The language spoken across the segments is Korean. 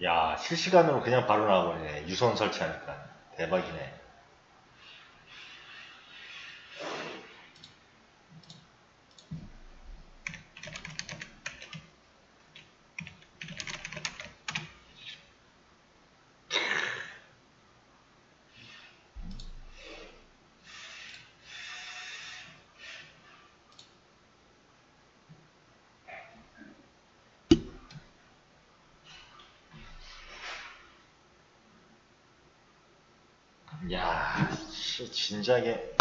야, 실시간으로 그냥 바로 나와버리네. 유선 설치하니까. 대박이네. 야, 진작에.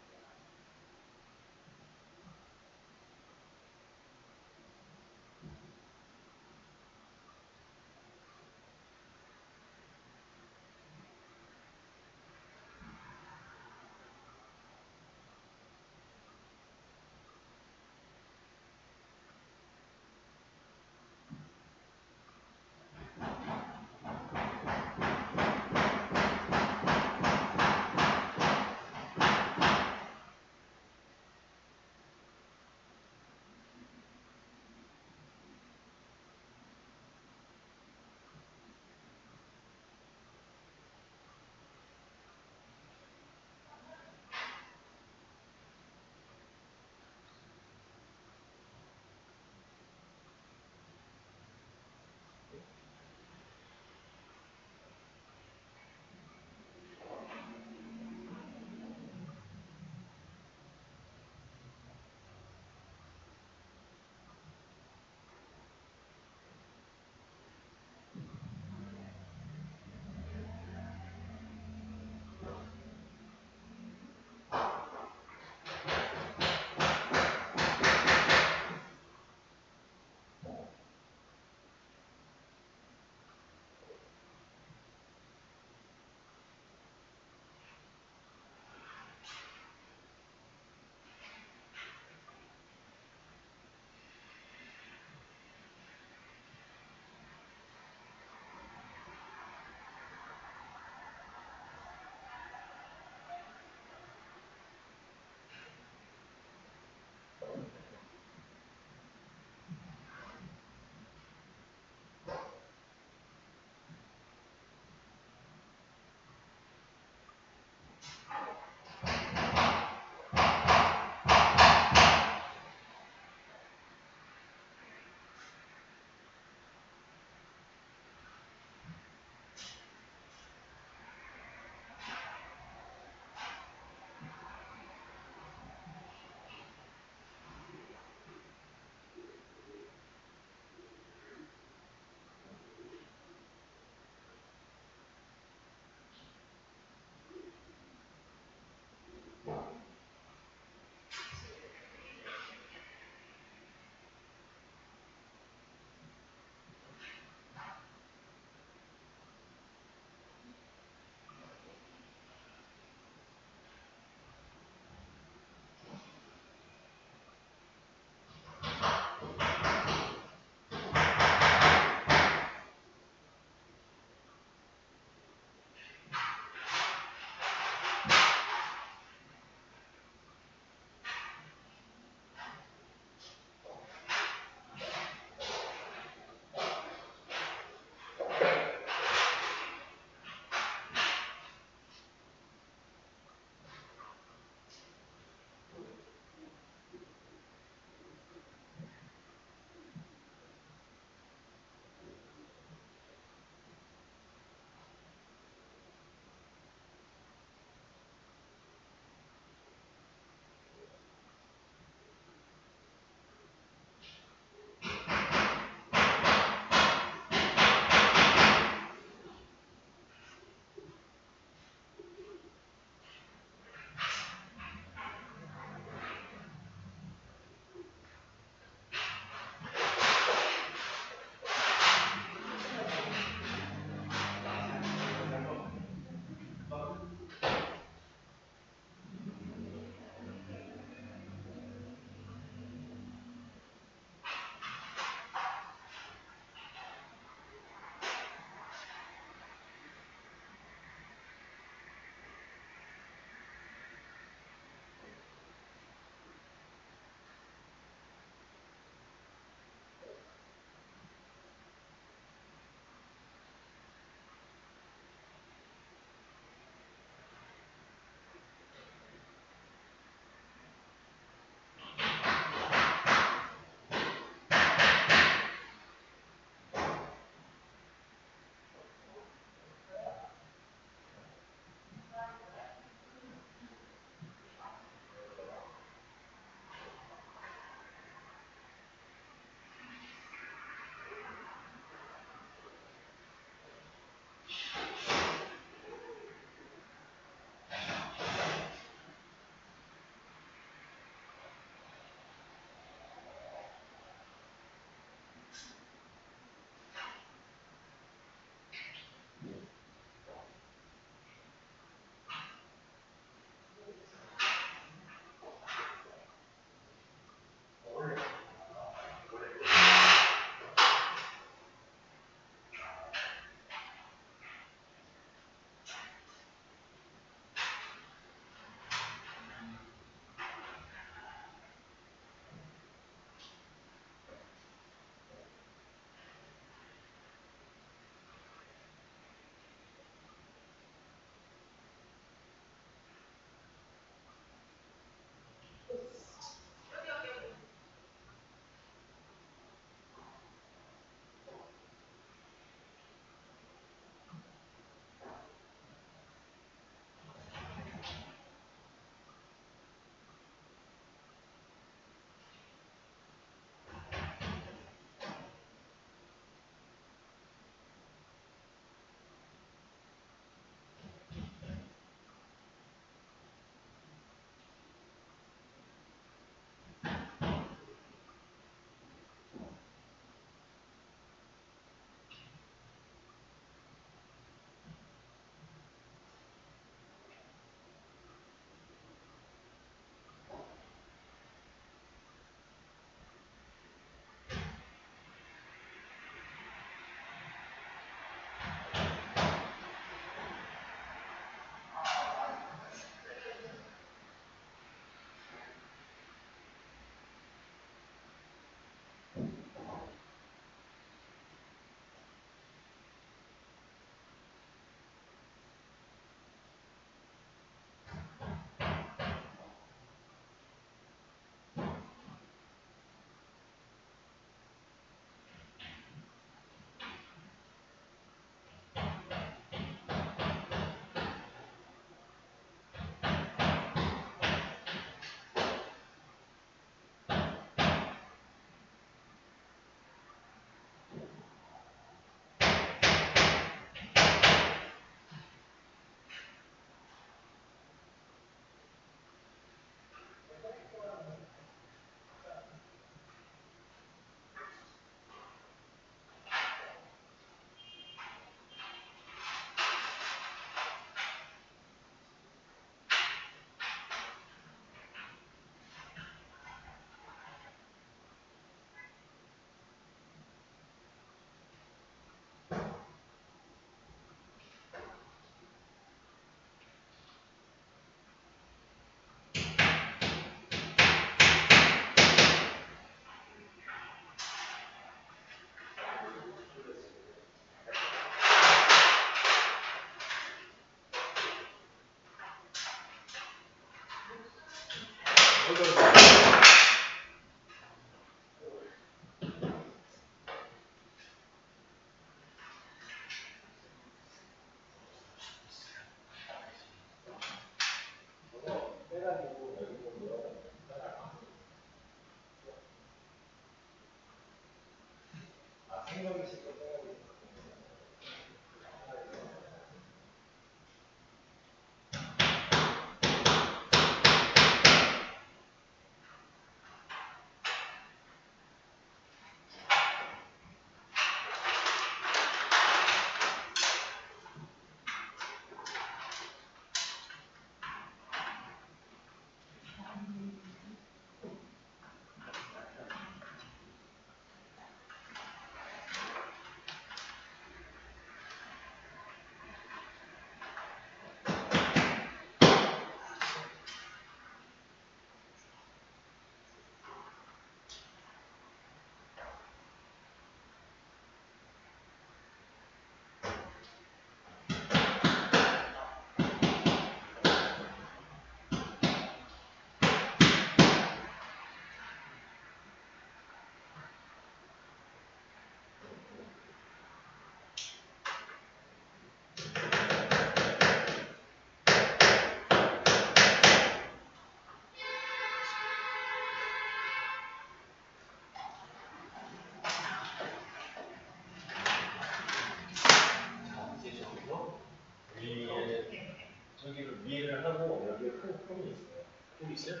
저기를 위에를 하고 여기에 큰 폼이 있어요. 폼이 있어요?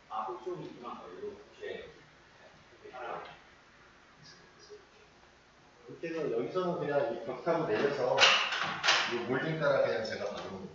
아, 그쪽이 있구나. 이렇게. 그때는 여기서는 그냥 이 벽타고 내려서 이 몰딩 따라 그냥 제가 바르는 거예요.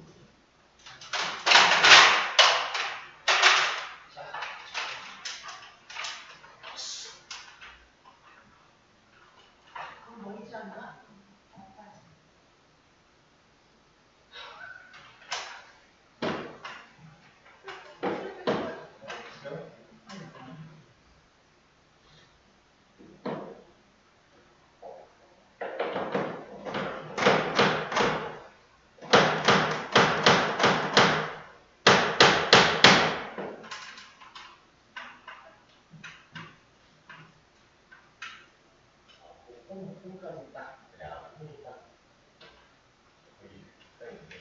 폼까지 딱. 야, 폼이 딱. 여기 딱 있네.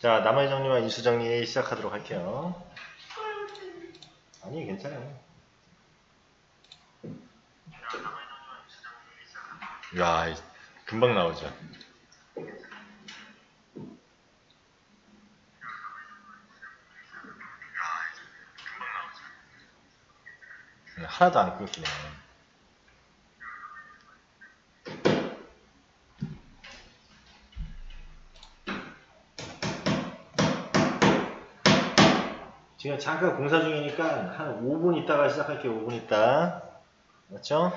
자, 나머지 정리와 인수 정리 시작하도록 할게요. 아니, 괜찮아요. 야, 금방 나오죠. 하나도 안 끊기네. 지금 잠깐 공사 중이니까 한 5분 있다가 시작할게요. 5분 있다. 맞죠?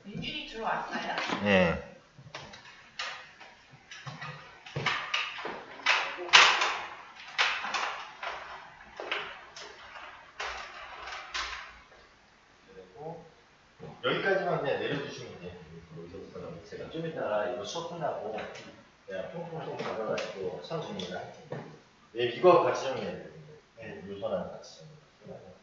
민준이 들어왔어요? 네. 그리고 여기까지만 그냥 내려주시면 돼요. 여기서부터는 제가 좀 이따가 이거 수업 끝나고 그냥 퐁퐁퐁 받아가지고 선수입니다. 네, 이거 같이 정리해야 돼요. 네, 요소랑 같이 정리해야 돼요.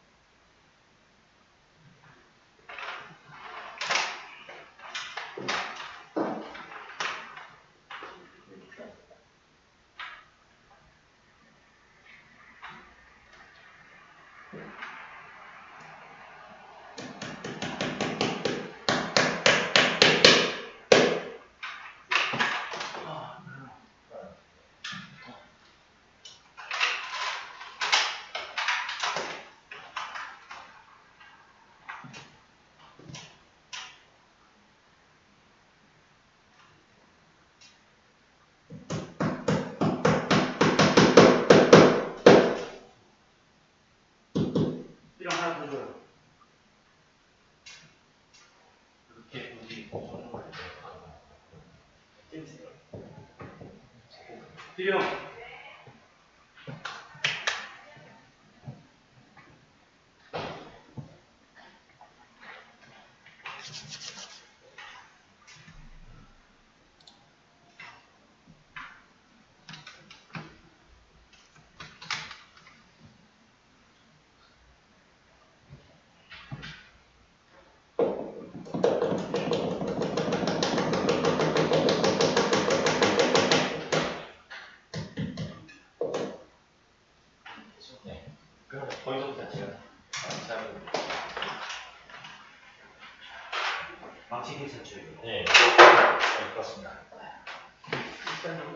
이랑 하나 더 줘요. 이렇게 우리 필요. 네. 그럼 거기서부터 제가 망치 괜찮죠 이거? 네. 네, 그렇습니다.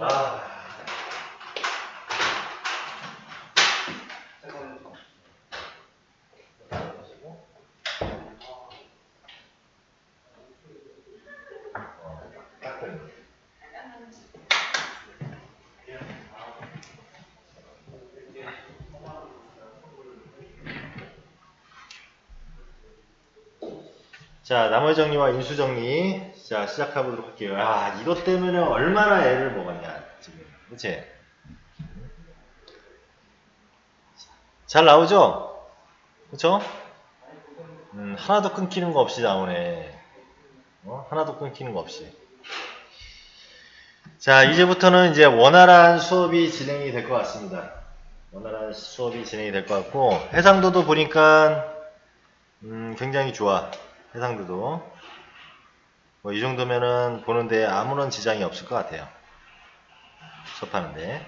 아. 잠깐만요. 딱 자, 나머지 정리와 인수 정리. 자, 시작해보도록 할게요. 아, 이것 때문에 얼마나 애를 먹었냐, 지금. 그치? 잘 나오죠? 그쵸? 하나도 끊기는 거 없이 나오네. 하나도 끊기는 거 없이. 자, 이제부터는 이제 원활한 수업이 진행이 될 것 같습니다. 원활한 수업이 진행이 될 것 같고, 해상도도 보니까, 굉장히 좋아. 해상도도. 뭐, 이 정도면은 보는데 아무런 지장이 없을 것 같아요. 수업하는데.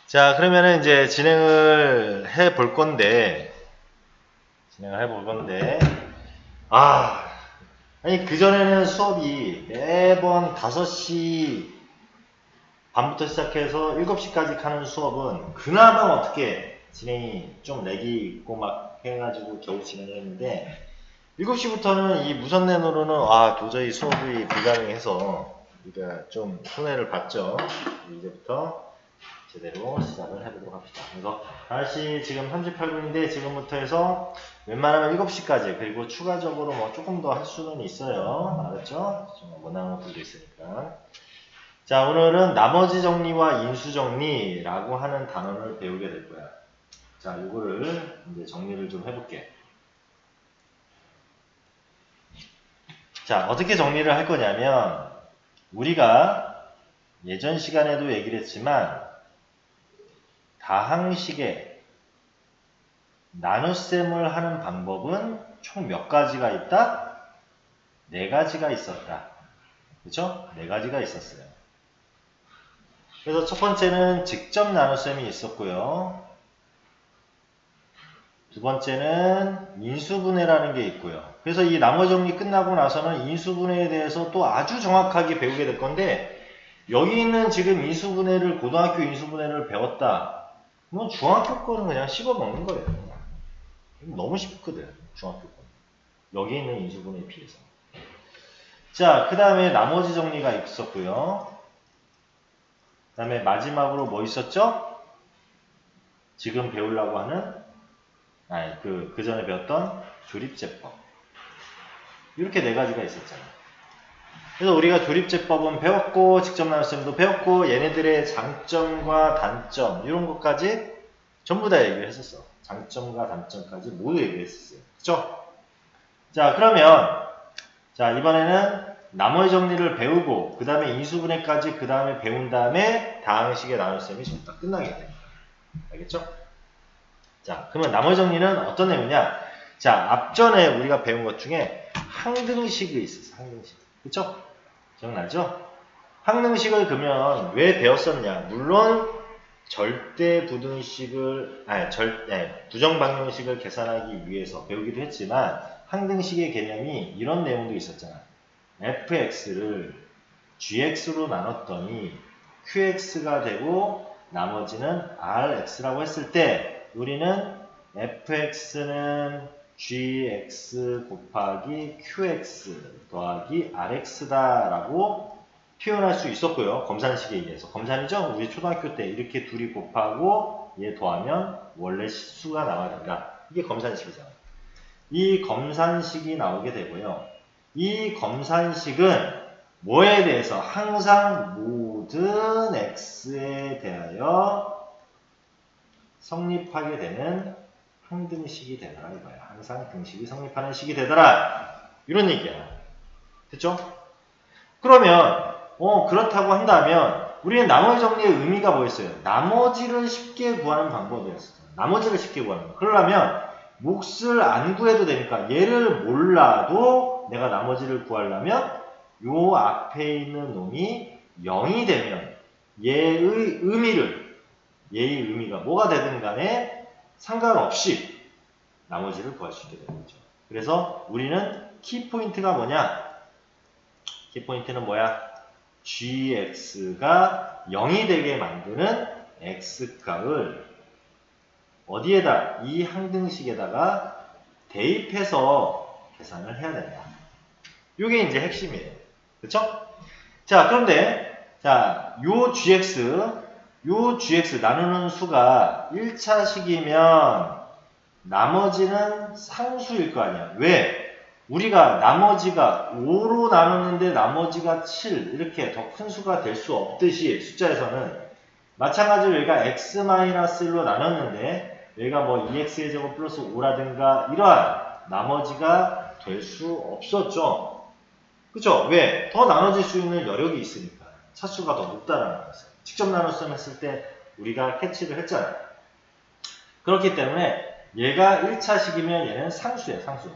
자, 그러면은 이제 진행을 해 볼 건데, 아니, 그전에는 수업이 매번 5시 반부터 시작해서 7시까지 하는 수업은 그나마 어떻게 진행이 좀 렉이 있고 막 해가지고 겨우 진행을 했는데, 7시부터는 이 무선랜으로는 도저히 수업이 불가능해서 우리가 좀 손해를 봤죠. 이제부터 제대로 시작을 해보도록 합시다. 그래서 다시 지금 38분인데 지금부터 해서 웬만하면 7시까지 그리고 추가적으로 뭐 조금 더 할 수는 있어요. 알았죠? 좀 원하는 것들도 있으니까. 자, 오늘은 나머지 정리와 인수 정리라고 하는 단어를 배우게 될 거야. 자, 이거를 이제 정리를 좀 해볼게. 자, 어떻게 정리를 할 거냐면 우리가 예전 시간에도 얘기를 했지만 다항식의 나눗셈을 하는 방법은 총 몇 가지가 있다? 4가지가 있었다. 그죠? 4가지가 있었어요. 그래서 첫 번째는 직접 나눗셈이 있었고요. 두 번째는 인수분해라는 게 있고요. 그래서 이 나머지 정리 끝나고 나서는 인수분해에 대해서 또 아주 정확하게 배우게 될 건데, 여기 있는 지금 인수분해를, 고등학교 인수분해를 배웠다. 그러면 중학교 거는 그냥 씹어 먹는 거예요. 너무 쉽거든, 중학교 거. 여기 있는 인수분해에 비해서. 자, 그 다음에 나머지 정리가 있었고요. 그 다음에 마지막으로 뭐 있었죠? 지금 배우려고 하는, 그 전에 배웠던 조립제법. 이렇게 4가지가 있었잖아요. 그래서 우리가 조립제법은 배웠고, 직접 나눗셈도 배웠고, 얘네들의 장점과 단점, 이런 것까지 전부 다 얘기를 했었어. 장점과 단점까지 모두 얘기했었어요. 그쵸? 자, 그러면, 자, 이번에는 나머지 정리를 배우고, 그 다음에 인수분해까지 그 다음에 배운 다음에 다항식의 나눗셈이 지금 딱 끝나게 됩니다. 알겠죠? 자, 그러면 나머지 정리는 어떤 내용이냐? 자, 앞전에 우리가 배운 것 중에 항등식이 있었어. 항등식. 그쵸? 기억나죠? 항등식을 그러면 왜 배웠었냐? 물론 절대 부등식을, 부정방정식을 계산하기 위해서 배우기도 했지만, 항등식의 개념이 이런 내용도 있었잖아. fx를 gx로 나눴더니 qx가 되고 나머지는 rx라고 했을 때, 우리는 fx는 gx 곱하기 qx 더하기 rx다 라고 표현할 수 있었고요. 검산식에 의해서. 검산이죠? 우리 초등학교 때 이렇게 둘이 곱하고 얘 더하면 원래 수가 나와야 된다. 이게 검산식이잖아요. 이 검산식이 나오게 되고요. 이 검산식은 뭐에 대해서? 항상 모든 x에 대하여 성립하게 되는 항등식이 되더라 이거야. 항상 등식이 성립하는 식이 되더라. 이런 얘기야. 됐죠? 그러면 그렇다고 한다면 우리는 나머지 정리의 의미가 뭐였어요? 나머지를 쉽게 구하는 방법이었어요. 나머지를 쉽게 구하는 거. 그러려면 몫을 안 구해도 되니까 얘를 몰라도 내가 나머지를 구하려면 요 앞에 있는 놈이 0이 되면 얘의 의미가 뭐가 되든 간에 상관없이 나머지를 구할 수 있게 되는 거죠. 그래서 우리는 키포인트가 뭐냐? 키포인트는 뭐야? gx가 0이 되게 만드는 x값을 어디에다? 이 항등식에다가 대입해서 계산을 해야 된다. 이게 이제 핵심이에요. 그쵸? 자, 그런데, 자, 요 gx 나누는 수가 1차식이면 나머지는 상수일 거 아니야. 왜? 우리가 나머지가 5로 나누는데 나머지가 7 이렇게 더 큰 수가 될 수 없듯이 숫자에서는 마찬가지로 여기가 x-1로 나눴는데 여기가 뭐 2x의 제곱 플러스 5라든가 이러한 나머지가 될 수 없었죠. 그쵸? 왜? 더 나눠질 수 있는 여력이 있으니까 차수가 더 높다라는 거였어요. 직접 나눗셈 했을 때 우리가 캐치를 했잖아요. 그렇기 때문에 얘가 1차식이면 얘는 상수예요. 상수.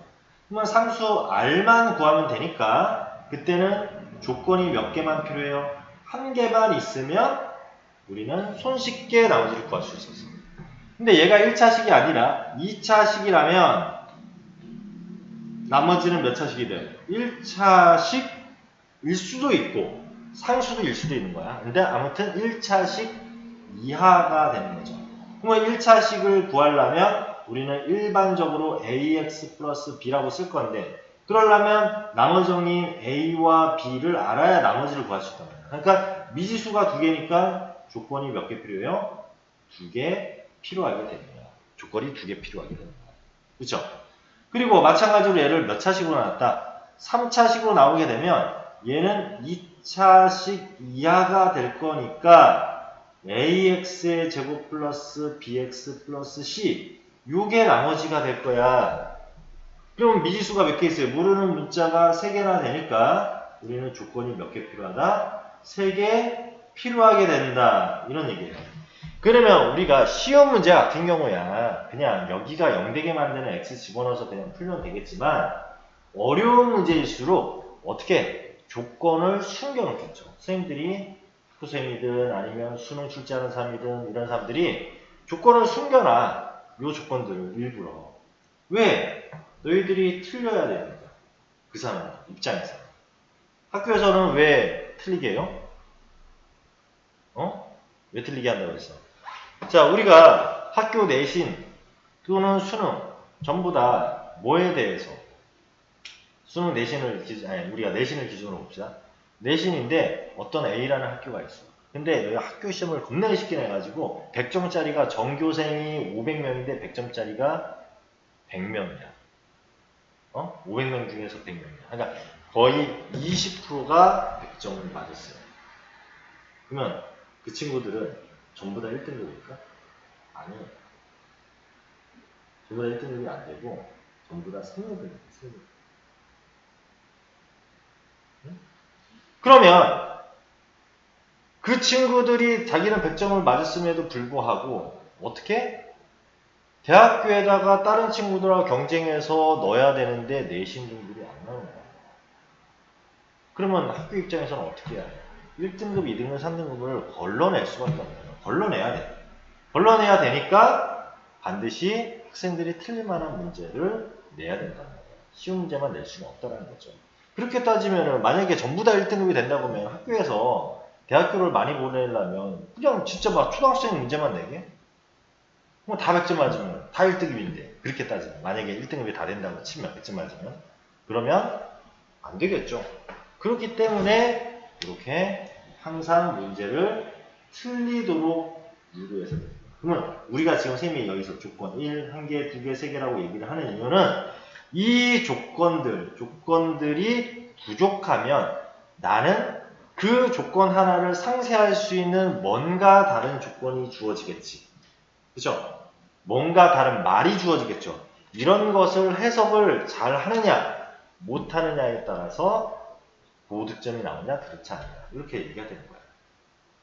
그러면 상수 r만 구하면 되니까 그때는 조건이 몇 개만 필요해요? 한 개만 있으면 우리는 손쉽게 나머지를 구할 수 있었어요. 근데 얘가 1차식이 아니라 2차식이라면 나머지는 몇 차식이 돼요? 1차식일 수도 있고 상수도일 수도 있는 거야. 근데 아무튼 1차식 이하가 되는 거죠. 그러면 1차식을 구하려면 우리는 일반적으로 ax 플러스 b라고 쓸 건데 그러려면 나머지 정리인 a와 b를 알아야 나머지를 구할 수 있단 말이야. 그러니까 미지수가 2개니까 조건이 몇 개 필요해요? 2개 필요하게 되는 거야. 조건이 2개 필요하게 되는 거야. 그렇죠? 그리고 마찬가지로 얘를 몇 차식으로 나눴다? 3차식으로 나오게 되면 얘는 2차식 이하가 될 거니까 ax의 제곱 플러스 bx 플러스 c 요게 나머지가 될 거야. 그럼 미지수가 몇 개 있어요? 모르는 문자가 3개나 되니까 우리는 조건이 몇 개 필요하다? 3개 필요하게 된다. 이런 얘기예요. 그러면 우리가 시험 문제 같은 경우야 그냥 여기가 0되게 만드는 x 집어넣어서 그냥 풀면 되겠지만 어려운 문제일수록 어떻게 조건을 숨겨놓겠죠. 선생님들이 학부생이든 아니면 수능 출제하는 사람이든 이런 사람들이 조건을 숨겨놔. 요 조건들을 일부러. 왜? 너희들이 틀려야 되니까. 그 사람 입장에서. 학교에서는 왜 틀리게 해요? 왜 틀리게 한다고 그랬어? 자, 우리가 학교 내신 또는 수능 전부 다 뭐에 대해서 수능 내신을 우리가 내신을 기준으로 봅시다. 내신인데 어떤 A라는 학교가 있어. 근데 여기 학교 시험을 겁나게 쉽게 내가지고 100점짜리가 전교생이 500명인데 100점짜리가 100명이야. 500명 중에서 100명이야. 그러니까 거의 20%가 100점을 맞았어요. 그러면 그 친구들은 전부 다 1등급일까? 아니에요. 전부 다 1등급이 안 되고 전부 다 3등급이에요. 그러면 그 친구들이 자기는 100점을 맞았음에도 불구하고 어떻게? 대학교에다가 다른 친구들하고 경쟁해서 넣어야 되는데 내신 등급이 안 나오는 거야. 그러면 학교 입장에서는 어떻게 해야 돼? 1등급, 2등급, 3등급을 걸러낼 수밖에 없는 거야. 걸러내야 돼. 걸러내야 되니까 반드시 학생들이 틀릴 만한 문제를 내야 된다는 거야. 쉬운 문제만 낼 수는 없다는 거죠. 그렇게 따지면 만약에 전부 다 1등급이 된다고 하면 학교에서 대학교를 많이 보내려면 그냥 진짜 막 초등학생 문제만 내게? 뭐 다 100점 맞으면 다 1등급인데 그렇게 따지면 만약에 1등급이 다 된다고 치면 100점 맞으면 그러면 안 되겠죠. 그렇기 때문에 이렇게 항상 문제를 틀리도록 유도해서 됩니다. 그러면 우리가 지금 쌤이 여기서 조건 1, 1개, 2개, 3개라고 얘기를 하는 이유는 이 조건들이 부족하면 나는 그 조건 하나를 상쇄할 수 있는 뭔가 다른 조건이 주어지겠지. 그죠? 뭔가 다른 말이 주어지겠죠. 이런 것을 해석을 잘 하느냐, 못 하느냐에 따라서 고득점이 나오냐, 그렇지 않느냐. 이렇게 얘기가 되는 거예요.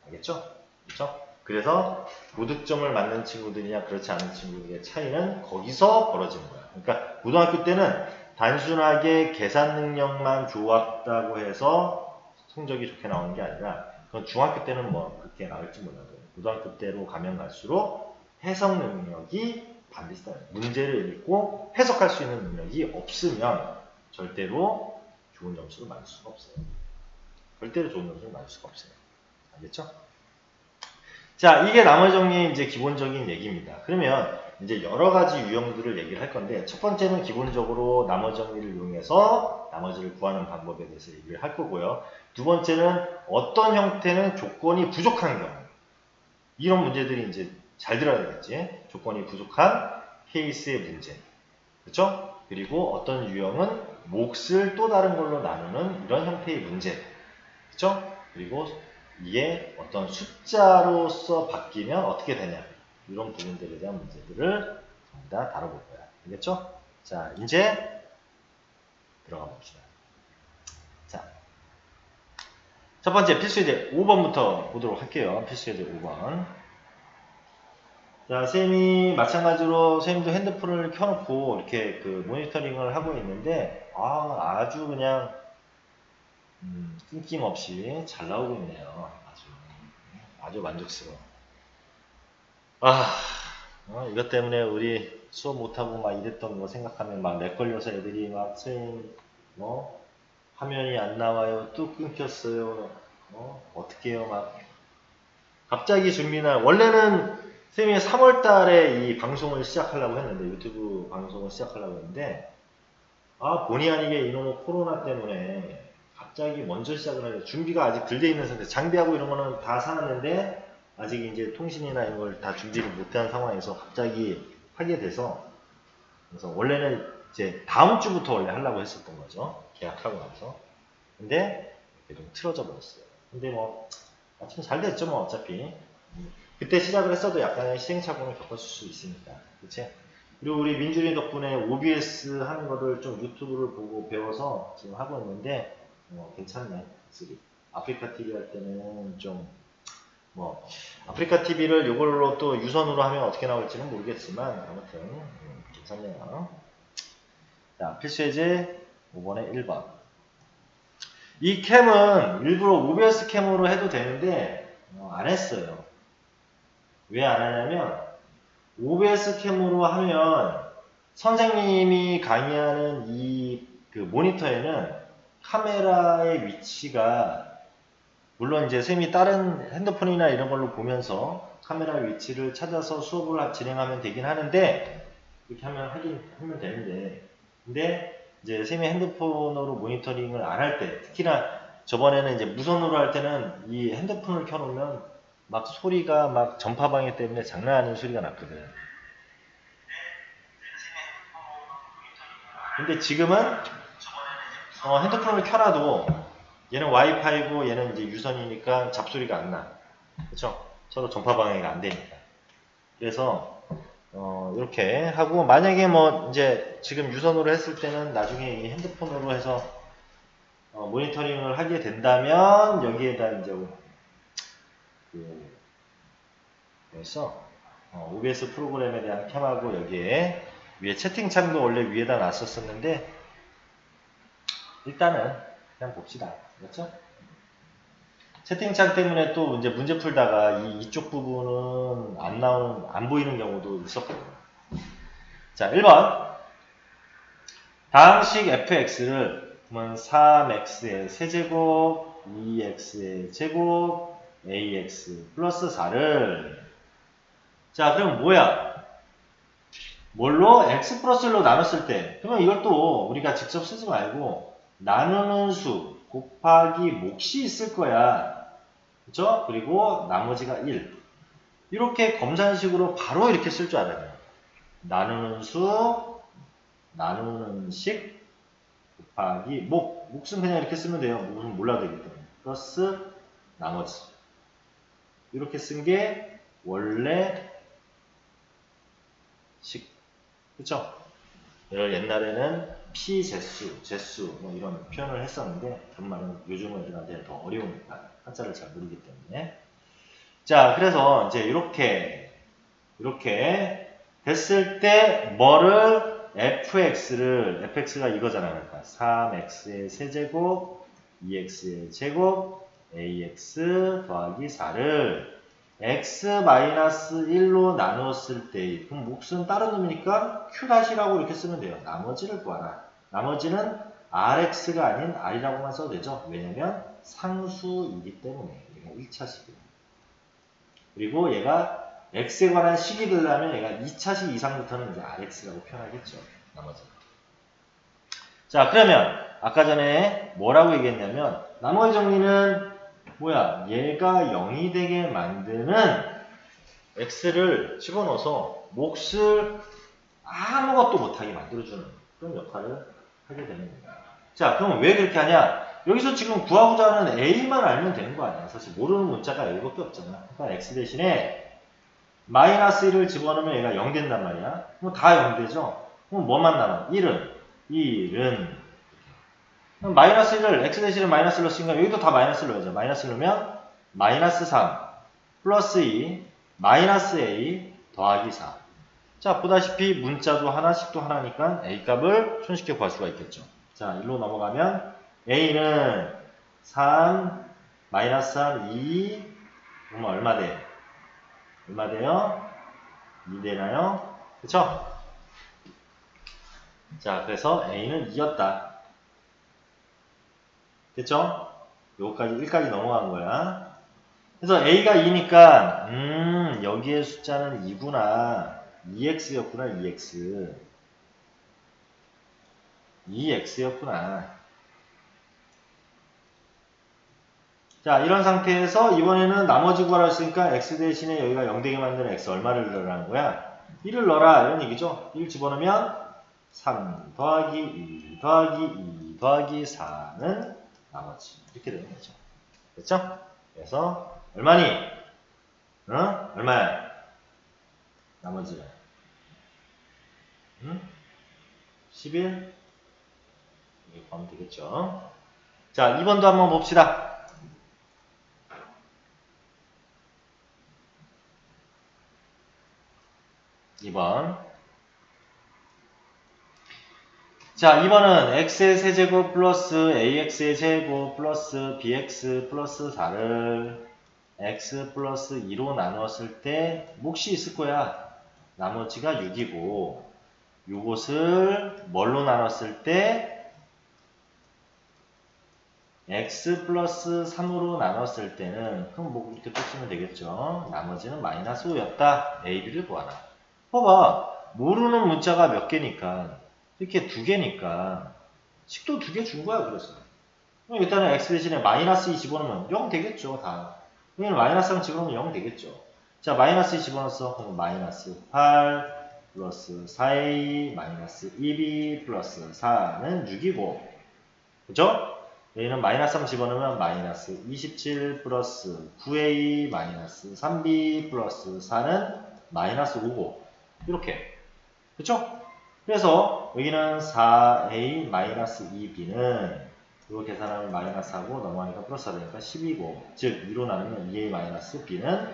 알겠죠? 그렇죠? 그래서 고득점을 맞는 친구들이냐, 그렇지 않은 친구들의 차이는 거기서 벌어지는 거야. 그러니까 고등학교 때는 단순하게 계산 능력만 좋았다고 해서 성적이 좋게 나오는 게 아니라 그건 중학교 때는 뭐 그렇게 나올지 몰라도 고등학교 때로 가면 갈수록 해석 능력이 반드시 따라요. 문제를 읽고 해석할 수 있는 능력이 없으면 절대로 좋은 점수를 맞을 수가 없어요. 절대로 좋은 점수를 맞을 수가 없어요. 알겠죠? 자, 이게 나머지 정리의 이제 기본적인 얘기입니다. 그러면 이제 여러 가지 유형들을 얘기를 할 건데, 첫 번째는 기본적으로 나머지 정리를 이용해서 나머지를 구하는 방법에 대해서 얘기를 할 거고요. 두 번째는 어떤 형태는 조건이 부족한 경우. 이런 문제들이 이제 잘 들어야 되겠지. 조건이 부족한 케이스의 문제. 그렇죠? 그리고 어떤 유형은 몫을 또 다른 걸로 나누는 이런 형태의 문제. 그렇죠? 그리고 이게 어떤 숫자로서 바뀌면 어떻게 되냐. 이런 부분들에 대한 문제들을 전부 다 다뤄볼 거야. 알겠죠? 자, 이제 들어가 봅시다. 자, 첫 번째 필수예제 5번부터 보도록 할게요. 필수예제 5번. 자, 쌤이 마찬가지로 쌤도 핸드폰을 켜놓고 이렇게 그 모니터링을 하고 있는데 아주 그냥 끊김없이 잘 나오고 있네요. 아주 만족스러워. 이것 때문에 우리 수업 못하고 막 이랬던 거 생각하면 막 렉 걸려서 애들이 막 쌤 화면이 안 나와요. 또 끊겼어요. 어떡해요 막 갑자기 준비나 원래는 쌤이 3월 달에 이 방송을 시작하려고 했는데 유튜브 방송을 시작하려고 했는데 본의 아니게 이놈의 코로나 때문에 갑자기 먼저 시작을 하려 준비가 아직 덜 돼 있는 상태 장비하고 이런 거는 다 사놨는데 아직 이제 통신이나 이런 걸 다 준비를 못한 상황에서 갑자기 하게 돼서 그래서 원래는 이제 다음 주부터 원래 하려고 했었던 거죠. 계약하고 나서. 근데 좀 틀어져 버렸어요. 근데 뭐 참 잘 됐죠 뭐 어차피. 그때 시작을 했어도 약간의 시행착오는 겪었을 수 있으니까. 그치? 그리고 우리 민준이 덕분에 OBS 하는 거를 좀 유튜브를 보고 배워서 지금 하고 있는데 괜찮네. 확실히. 아프리카 TV 할 때는 좀 뭐 아프리카 TV를 이걸로 또 유선으로 하면 어떻게 나올지는 모르겠지만 아무튼 괜찮네요. 자, 필수 예제 5번에 1번. 이 캠은 일부러 OBS 캠으로 해도 되는데 안 했어요. 왜 안 하냐면 OBS 캠으로 하면 선생님이 강의하는 이 그 모니터에는 카메라의 위치가 물론 이제 쌤이 다른 핸드폰이나 이런 걸로 보면서 카메라 위치를 찾아서 수업을 진행하면 되긴 하는데 이렇게 하면 되는데 근데 이제 쌤이 핸드폰으로 모니터링을 안 할 때 특히나 저번에는 이제 무선으로 할 때는 이 핸드폰을 켜놓으면 막 소리가 막 전파 방해 때문에 장난 아닌 소리가 났거든. 근데 지금은 핸드폰을 켜놔도 얘는 와이파이고 얘는 이제 유선이니까 잡소리가 안 나. 그쵸? 서로 전파 방해가 안 되니까. 그래서 이렇게 하고 만약에 뭐 이제 지금 유선으로 했을 때는 나중에 이 핸드폰으로 해서 모니터링을 하게 된다면 여기에다 이제 그래서 OBS 프로그램에 대한 캠하고 여기에 위에 채팅창도 원래 위에다 놨었었는데 일단은 그냥 봅시다. 그렇죠? 채팅창 때문에 또 이제 문제 풀다가 이쪽 부분은 안 보이는 경우도 있었거든요. 자, 1번. 다항식 fx를 3x의 세제곱, 2x의 제곱, ax 플러스 4를 자, 그럼 뭐야? 뭘로? x 플러스 1로 나눴을 때 그러면 이걸 또 우리가 직접 쓰지 말고 나누는 수 곱하기 몫이 있을 거야. 그쵸? 그리고 나머지가 1. 이렇게 검산식으로 바로 이렇게 쓸 줄 알아요. 나누는 수, 나누는 식, 곱하기 몫은 그냥 이렇게 쓰면 돼요. 몫은 몰라도 되기 때문에. 플러스 나머지. 이렇게 쓴 게 원래 식. 그쵸? 이걸 옛날에는 피제수, 제수 뭐 이런 표현을 했었는데 그런 말은 요즘 애들한테 더 어려우니까 한자를 잘 모르기 때문에 자 그래서 이제 이렇게 됐을 때 뭐를 fx가 이거잖아요. 그러니까 3x의 세제곱 2x의 제곱 ax 더하기 4를 x-1로 나눴을 때 그럼 몫은 다른 놈이니까 q-라고 이렇게 쓰면 돼요. 나머지를 구하라. 나머지는 rx가 아닌 r이라고만 써도 되죠. 왜냐면 상수이기 때문에 얘가 1차식이에요. 그리고 얘가 x에 관한 식이 되려면 얘가 2차식 이상부터는 이제 rx라고 표현하겠죠. 나머지. 자 그러면 아까 전에 뭐라고 얘기했냐면 나머지 정리는 뭐야? 얘가 0이 되게 만드는 x를 집어넣어서 몫을 아무것도 못하게 만들어주는 그런 역할을 하게 되는 거야. 자, 그럼 왜 그렇게 하냐? 여기서 지금 구하고자 하는 a만 알면 되는 거 아니야. 사실 모르는 문자가 a밖에 없잖아. 그러니까 x 대신에 마이너스 1을 집어넣으면 얘가 0 된단 말이야. 그럼 다 0 되죠? 그럼 뭐만 남아? 1은 그럼 마이너스 1을 x 대신에 마이너스 1로 쓰니까 여기도 다 마이너스를 넣어야죠. 마이너스 넣으면 마이너스 3 플러스 2 마이너스 a 더하기 4. 자 보다시피 문자도 하나씩도 하나니까 a 값을 손쉽게 구할 수가 있겠죠. 자 일로 넘어가면 a는 3 마이너스 3 2 그러면 얼마 돼? 얼마 돼요? 2 되나요? 그쵸? 자 그래서 a는 2였다. 됐죠? 요거까지 1까지 넘어간 거야. 그래서 a가 2니까 여기에 숫자는 2구나. 2x였구나. 2x였구나. 자 이런 상태에서 이번에는 나머지 구하라 했으니까 x 대신에 여기가 0 되게 만드는 x 얼마를 넣으라는 거야? 1을 넣어라 이런 얘기죠. 1 집어넣으면 3 더하기 1 더하기 2 더하기 4는 나머지 이렇게 되는 거죠. 됐죠? 그래서 얼마니? 얼마야? 나머지 11? 이렇게 보면 되겠죠. 자 2번도 한번 봅시다. 2번. 자, 2번은 x의 세제곱 플러스 ax의 제곱 플러스 bx 플러스 4를 x 플러스 2로 나누었을 때 몫이 있을 거야. 나머지가 6이고 요것을 뭘로 나눴을 때 x 플러스 3으로 나눴을 때는 그럼 뭐 이렇게 또 쓰면 되겠죠. 나머지는 마이너스 5였다. a, b를 구하라. 봐봐. 모르는 문자가 몇 개니까 이렇게 2개니까 식도 2개 준 거야. 그래서 일단은 x 대신에 마이너스 2 집어넣으면 0 되겠죠. 다. 여기는 마이너스 3 집어넣으면 0 되겠죠. 자, 마이너스 2 집어넣었어. 그럼 마이너스 8 플러스 4a 마이너스 2b 플러스 4는 6이고 그죠? 여기는 마이너스 3 집어넣으면 마이너스 27 플러스 9a 마이너스 3b 플러스 4는 마이너스 5고 이렇게 그쵸? 그래서 여기는 4a 마이너스 2b는 이거 계산하면 마이너스하고 넘어가니까 플러스가 되니까 10이고 즉 2로 나누면 2a 마이너스 b는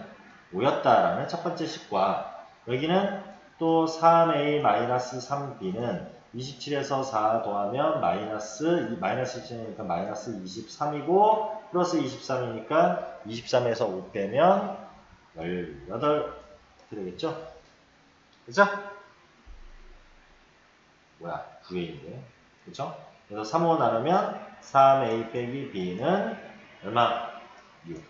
5였다라는 첫 번째 식과 여기는 또 3a 마이너스 3b는 27에서 4 더하면 마이너스 1이니까 마이너스 23이고 플러스 23이니까 23에서 5 빼면 18 되겠죠? 그죠? 뭐야 9a인데 그죠? 그래서 3호 나누면 3a 빼기 b는 얼마? 6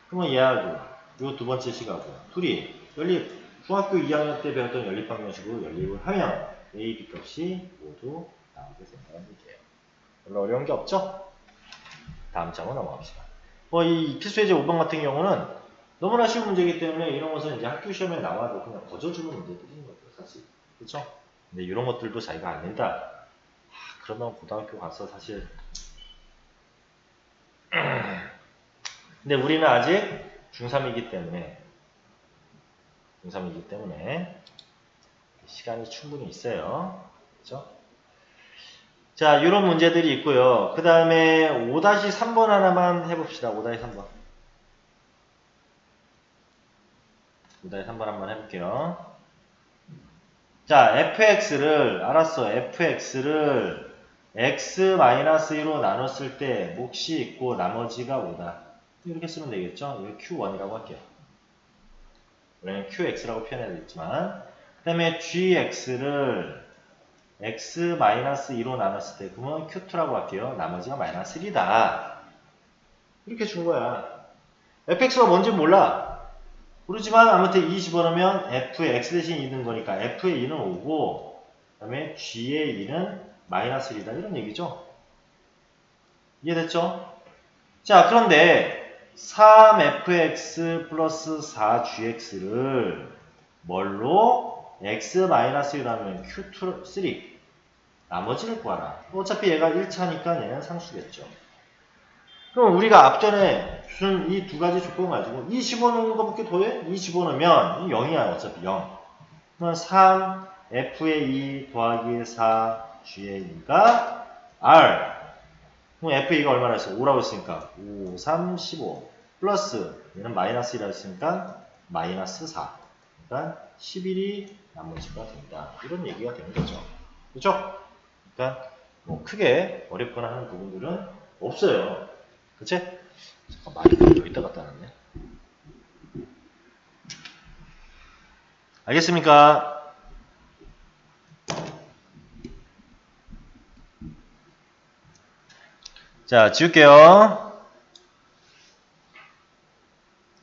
그러면 얘하고 요 두 번째 식하고 둘이 연립 중학교 2학년 때 배웠던 연립방정식으로 연립을 하면 a, b 값이 모두 나오게 된다는 얘기예요. 별로 어려운 게 없죠? 다음 장으로 넘어갑시다. 이 필수예제 5번 같은 경우는 너무나 쉬운 문제이기 때문에 이런 것은 이제 학교 시험에 나와도 그냥 거저주는 문제들인 거예요, 사실. 그렇죠? 근데 이런 것들도 자기가 안 된다. 그러면 고등학교 가서 사실 근데 우리는 아직 중3이기 때문에 시간이 충분히 있어요. 그렇죠? 자, 이런 문제들이 있고요. 그 다음에 5-3번 하나만 해봅시다. 5-3번. 5-3번 한번 해볼게요. 자, fx를 알았어. fx를 x-2로 나눴을 때 몫이 있고 나머지가 5다. 이렇게 쓰면 되겠죠? 이거 q1이라고 할게요. 원래는 qx라고 표현해야 되겠지만 그 다음에 gx를 x-2로 나눴을 때 그러면 q2라고 할게요. 나머지가 마이너스 1이다. 이렇게 준 거야. fx가 뭔지 몰라. 모르지만 아무튼 2 집어넣으면 f의 x 대신 2 는 거니까 f의 2는 5고 그 다음에 g의 2는 마이너스 1이다. 이런 얘기죠. 이해됐죠? 자, 그런데 3fx 플러스 4gx를 뭘로 x-1하면 q3 나머지를 구하라. 어차피 얘가 1차니까 얘는 상수겠죠. 그럼 우리가 앞전에 준 이 두 가지 조건 가지고 2 집어넣는 것밖에 더해? 2 집어넣으면 0이야. 어차피 0. 그러면 3f의 2 더하기 4g의 2가 r. 그럼 f2가 얼마나 했어? 5라고 했으니까 5, 3, 15 플러스 얘는 마이너스 1이라고 했으니까 마이너스 4. 그러니까 11이 나머지가 된다. 이런 얘기가 되는 거죠. 그렇죠? 그러니까 뭐 크게 어렵거나 하는 부분들은 없어요. 그치? 잠깐 마이크를 여기다 갖다 놨네. 알겠습니까? 자, 지울게요.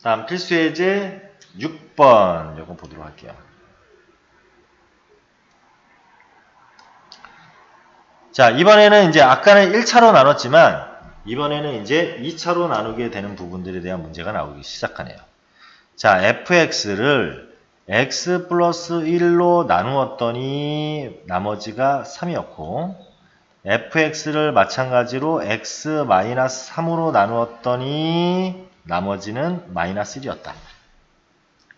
다음 필수예제 6번 요거 보도록 할게요. 자, 이번에는 이제 아까는 1차로 나눴지만 이번에는 이제 2차로 나누게 되는 부분들에 대한 문제가 나오기 시작하네요. 자, fx를 x 플러스 1로 나누었더니 나머지가 3이었고 fx를 마찬가지로 x 마이너스 3으로 나누었더니 나머지는 마이너스 1이었다.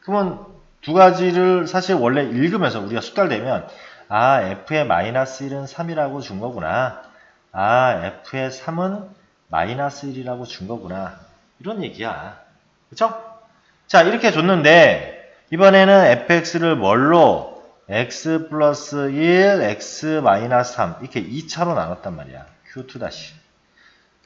그러면 두 가지를 사실 원래 읽으면서 우리가 숙달되면 f의 마이너스 1은 3이라고 준 거구나. f의 3은 마이너스 1이라고 준 거구나. 이런 얘기야. 그쵸? 자, 이렇게 줬는데 이번에는 fx를 뭘로 x 플러스 1, x 마이너스 3 이렇게 2차로 나눴단 말이야. Q2 다시.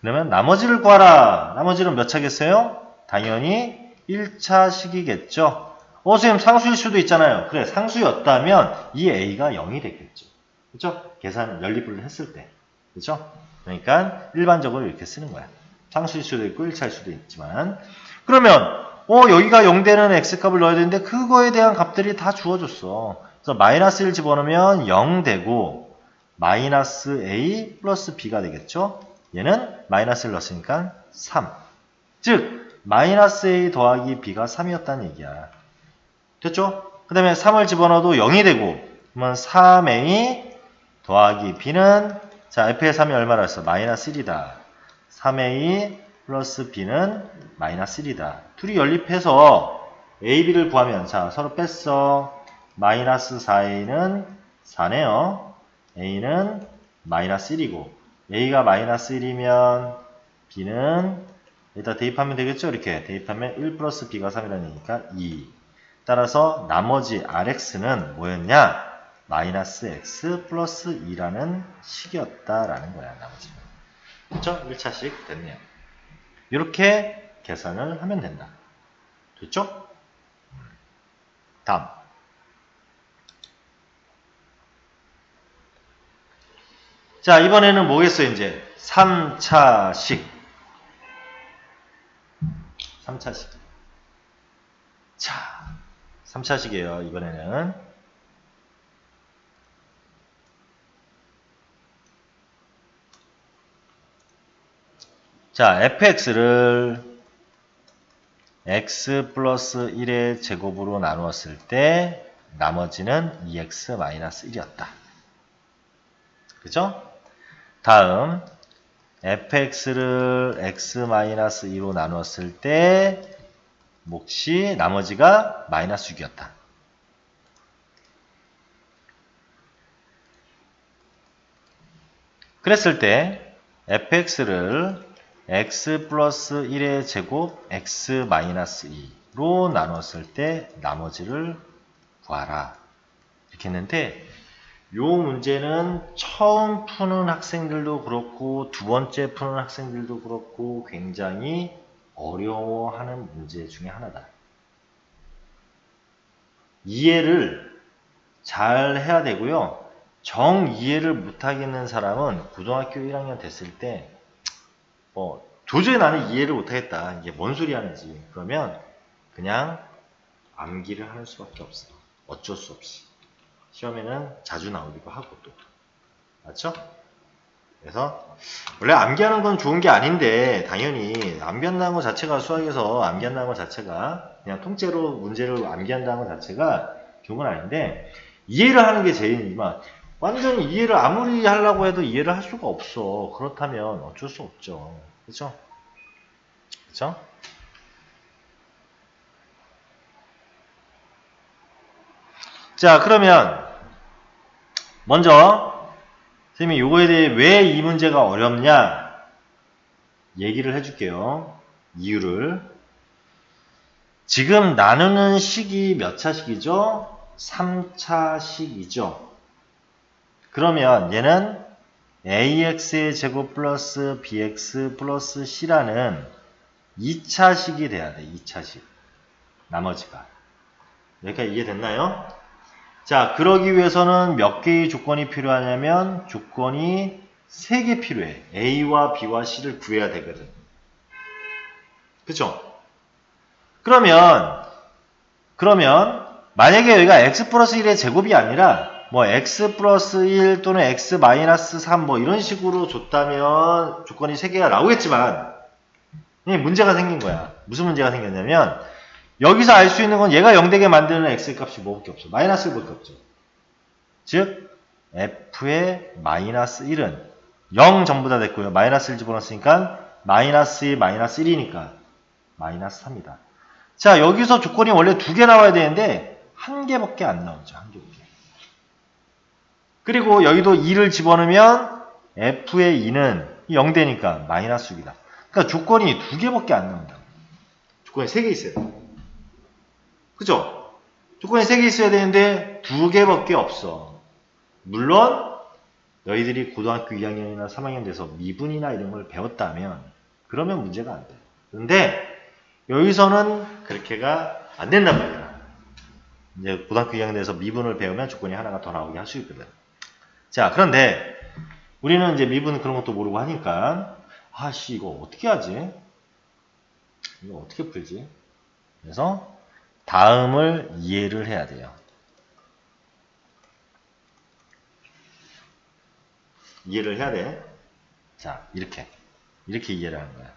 그러면 나머지를 구하라. 나머지는 몇 차겠어요? 당연히 1차식이겠죠. 선생님 상수일 수도 있잖아요. 그래, 상수였다면 이 a가 0이 됐겠죠. 그렇죠? 계산 연립을 했을 때. 그렇죠? 그러니까 일반적으로 이렇게 쓰는 거야. 상수일 수도 있고 1차일 수도 있지만. 그러면 여기가 0되는 x값을 넣어야 되는데 그거에 대한 값들이 다 주어졌어. 그래서 마이너스 1 집어넣으면 0 되고 마이너스 a 플러스 b가 되겠죠. 얘는 마이너스를 넣었으니까 3. 즉 마이너스 a 더하기 b가 3이었다는 얘기야. 됐죠? 그 다음에 3을 집어넣어도 0이 되고 그러면 3a 더하기 b는 자 f의 3이 얼마라 했어? 마이너스 1이다. 3a 플러스 b는 마이너스 1이다. 둘이 연립해서 a, b를 구하면 자 서로 뺐어. 마이너스 4a는 4네요. a는 마이너스 1이고 a가 마이너스 1이면 b는 여기다 대입하면 되겠죠? 이렇게 대입하면 1 플러스 b가 3이라는 얘기니까 2. 따라서 나머지 rx는 뭐였냐? 마이너스 x 플러스 2라는 식이었다라는 거야. 나머지는. 그렇죠? 1차식 됐네요. 이렇게 계산을 하면 된다. 됐죠? 다음. 자, 이번에는 뭐겠어요, 이제? 3차식. 3차식. 자, 3차식이에요, 이번에는. 자, fx를 x 플러스 1의 제곱으로 나누었을 때 나머지는 2x 마이너스 1이었다. 그죠? 다음 fx를 x 마이너스 2로 나누었을 때 몫이 나머지가 마이너스 6이었다. 그랬을 때 fx를 x 플러스 1의 제곱 x 마이너스 2로 나눴을 때 나머지를 구하라. 이렇게 했는데 요 문제는 처음 푸는 학생들도 그렇고 두 번째 푸는 학생들도 그렇고 굉장히 어려워하는 문제 중에 하나다. 이해를 잘 해야 되고요. 정 이해를 못하겠는 사람은 고등학교 1학년 됐을 때 도저히 나는 이해를 못하겠다. 이게 뭔 소리 하는지. 그러면 그냥 암기를 하는 수밖에 없어. 어쩔 수 없이. 시험에는 자주 나오기도 하고 또. 맞죠? 그래서 원래 암기하는 건 좋은 게 아닌데 당연히 암기한다는 것 자체가 수학에서 암기한다는 것 자체가 그냥 통째로 문제를 암기한다는 것 자체가 좋은 건 아닌데 이해를 하는 게 제일이지만 완전히 이해를 아무리 하려고 해도 이해를 할 수가 없어. 그렇다면 어쩔 수 없죠. 그렇죠? 그렇죠? 자, 그러면 먼저 선생님이 요거에 대해 왜 이 문제가 어렵냐 얘기를 해줄게요. 이유를. 지금 나누는 식이 몇 차식이죠? 3차식이죠. 그러면 얘는 ax의 제곱 플러스 bx 플러스 c라는 2차식이 돼야 돼. 2차식. 나머지가. 여기까지 이해됐나요? 자, 그러기 위해서는 몇 개의 조건이 필요하냐면 조건이 3개 필요해. a와 b와 c를 구해야 되거든. 그쵸? 그러면 만약에 여기가 x 플러스 1의 제곱이 아니라 x 플러스 1 또는 x 마이너스 3 이런 식으로 줬다면 조건이 3개가 나오겠지만 문제가 생긴 거야. 무슨 문제가 생겼냐면 여기서 알 수 있는 건 얘가 0되게 만드는 x 값이 뭐밖에 없어. 마이너스 1밖에 없죠. 즉 f의 마이너스 1은 0 전부 다 됐고요. 마이너스 1 집어넣었으니까 마이너스 2 마이너스 1이니까 마이너스 3이다. 자, 여기서 조건이 원래 2개 나와야 되는데 1개밖에 안 나오죠. 1개밖에. 그리고 여기도 2를 집어넣으면 f의 2는 0되니까 마이너스 6이다. 그러니까 조건이 2개밖에 안 나온다. 조건이 3개 있어요. 그죠? 조건이 3개 있어야 되는데 2개밖에 없어. 물론 너희들이 고등학교 2학년이나 3학년 돼서 미분이나 이런 걸 배웠다면 그러면 문제가 안 돼. 그런데 여기서는 그렇게가 안 된단 말이야. 이제 고등학교 2학년 돼서 미분을 배우면 조건이 하나가 더 나오게 할 수 있거든. 자, 그런데 우리는 이제 미분 그런 것도 모르고 하니까 아씨 이거 어떻게 하지? 이거 어떻게 풀지? 그래서 다음을 이해를 해야 돼요. 이해를 해야 돼. 자, 이렇게 이해를 하는 거야.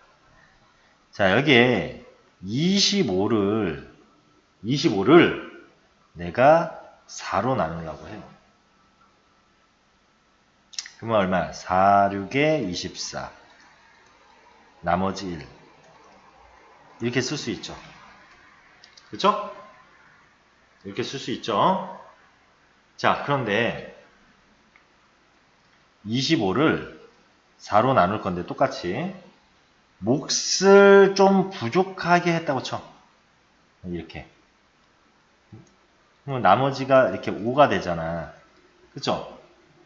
자, 여기에 25를 내가 4로 나누려고 해요. 그러면 얼마야? 4, 6에 24 나머지 1 이렇게 쓸 수 있죠. 그렇죠? 이렇게 쓸 수 있죠. 자, 그런데 25를 4로 나눌 건데 똑같이 몫을 좀 부족하게 했다고 쳐. 이렇게. 그럼 나머지가 이렇게 5가 되잖아. 그쵸?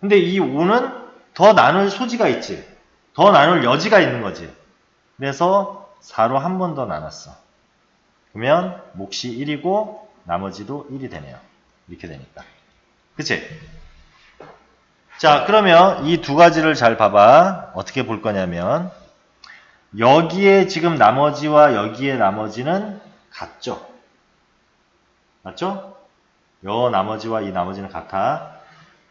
근데 이 5는 더 나눌 소지가 있지. 더 나눌 여지가 있는 거지. 그래서 4로 한 번 더 나눴어. 그러면 몫이 1이고 나머지도 1이 되네요. 이렇게 되니까. 그치? 자, 그러면 이 두 가지를 잘 봐봐. 어떻게 볼 거냐면 여기에 지금 나머지와 여기에 나머지는 같죠? 맞죠? 요 나머지와 이 나머지는 같아.